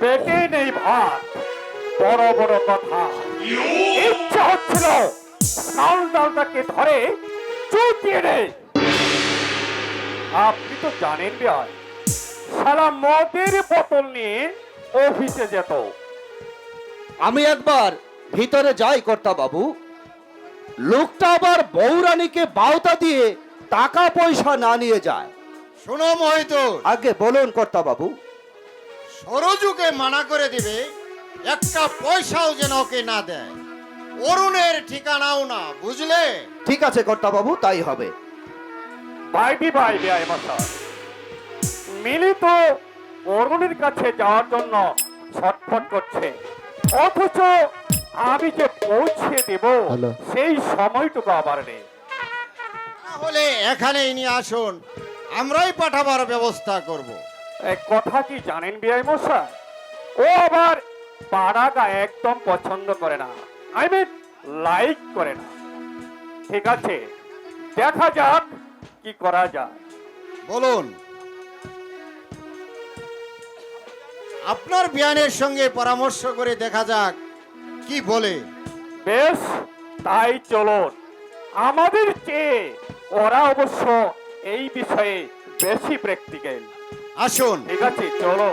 পেটে নেই ভাত, বড় বড় কথা। ইচ্ছা হচ্ছিল চাল ডালটাকে ধরে চুটিয়ে নেই। আপনি তো জানেন ভাই, সারা মদের বোতল নিয়ে অফিসে যেত। আমি একবার ভিতরে যাই কর্তা বাবু, লোকটা আবার বৌরানীকে বাউতা দিয়ে টাকা পয়সা না নিয়ে যায়। শোনো মোহিত, আগে বলুন কর্তা বাবু। সরজুকে মানা করে দিবে একটা পয়সাও যেন ওকে না দেয়, অরুণের ঠিকানাও না, বুঝলে? ঠিক আছে কর্তা বাবু, তাই হবে। বাইবি বাইবি আয় মশাই, মিলি তো অরুণের কাছে যাওয়ার জন্য ছটফট করছে, অথচ আমি যে পৌঁছে দেব সেই সময়টুকু আবার নেই। তাহলে এখানেই নিয়ে আসুন, আমরাই পাঠাবার ব্যবস্থা করব। এক কথা কি জানেন বিআই মশাই, ও আবার পাড়াটা একদম পছন্দ করে না, আই মিন লাইক করে না। ঠিক আছে, দেখা যাক কি করা যায়। বলুন, আপনার বিয়ানের সঙ্গে পরামর্শ করে দেখা যাক কি বলে। বেশ, তাই চলুন। আমাদের চেয়ে ওরা অবশ্য এই বিষয়ে বেশি প্র্যাকটিক্যাল। আসুন। ঠিক আছে, চলো।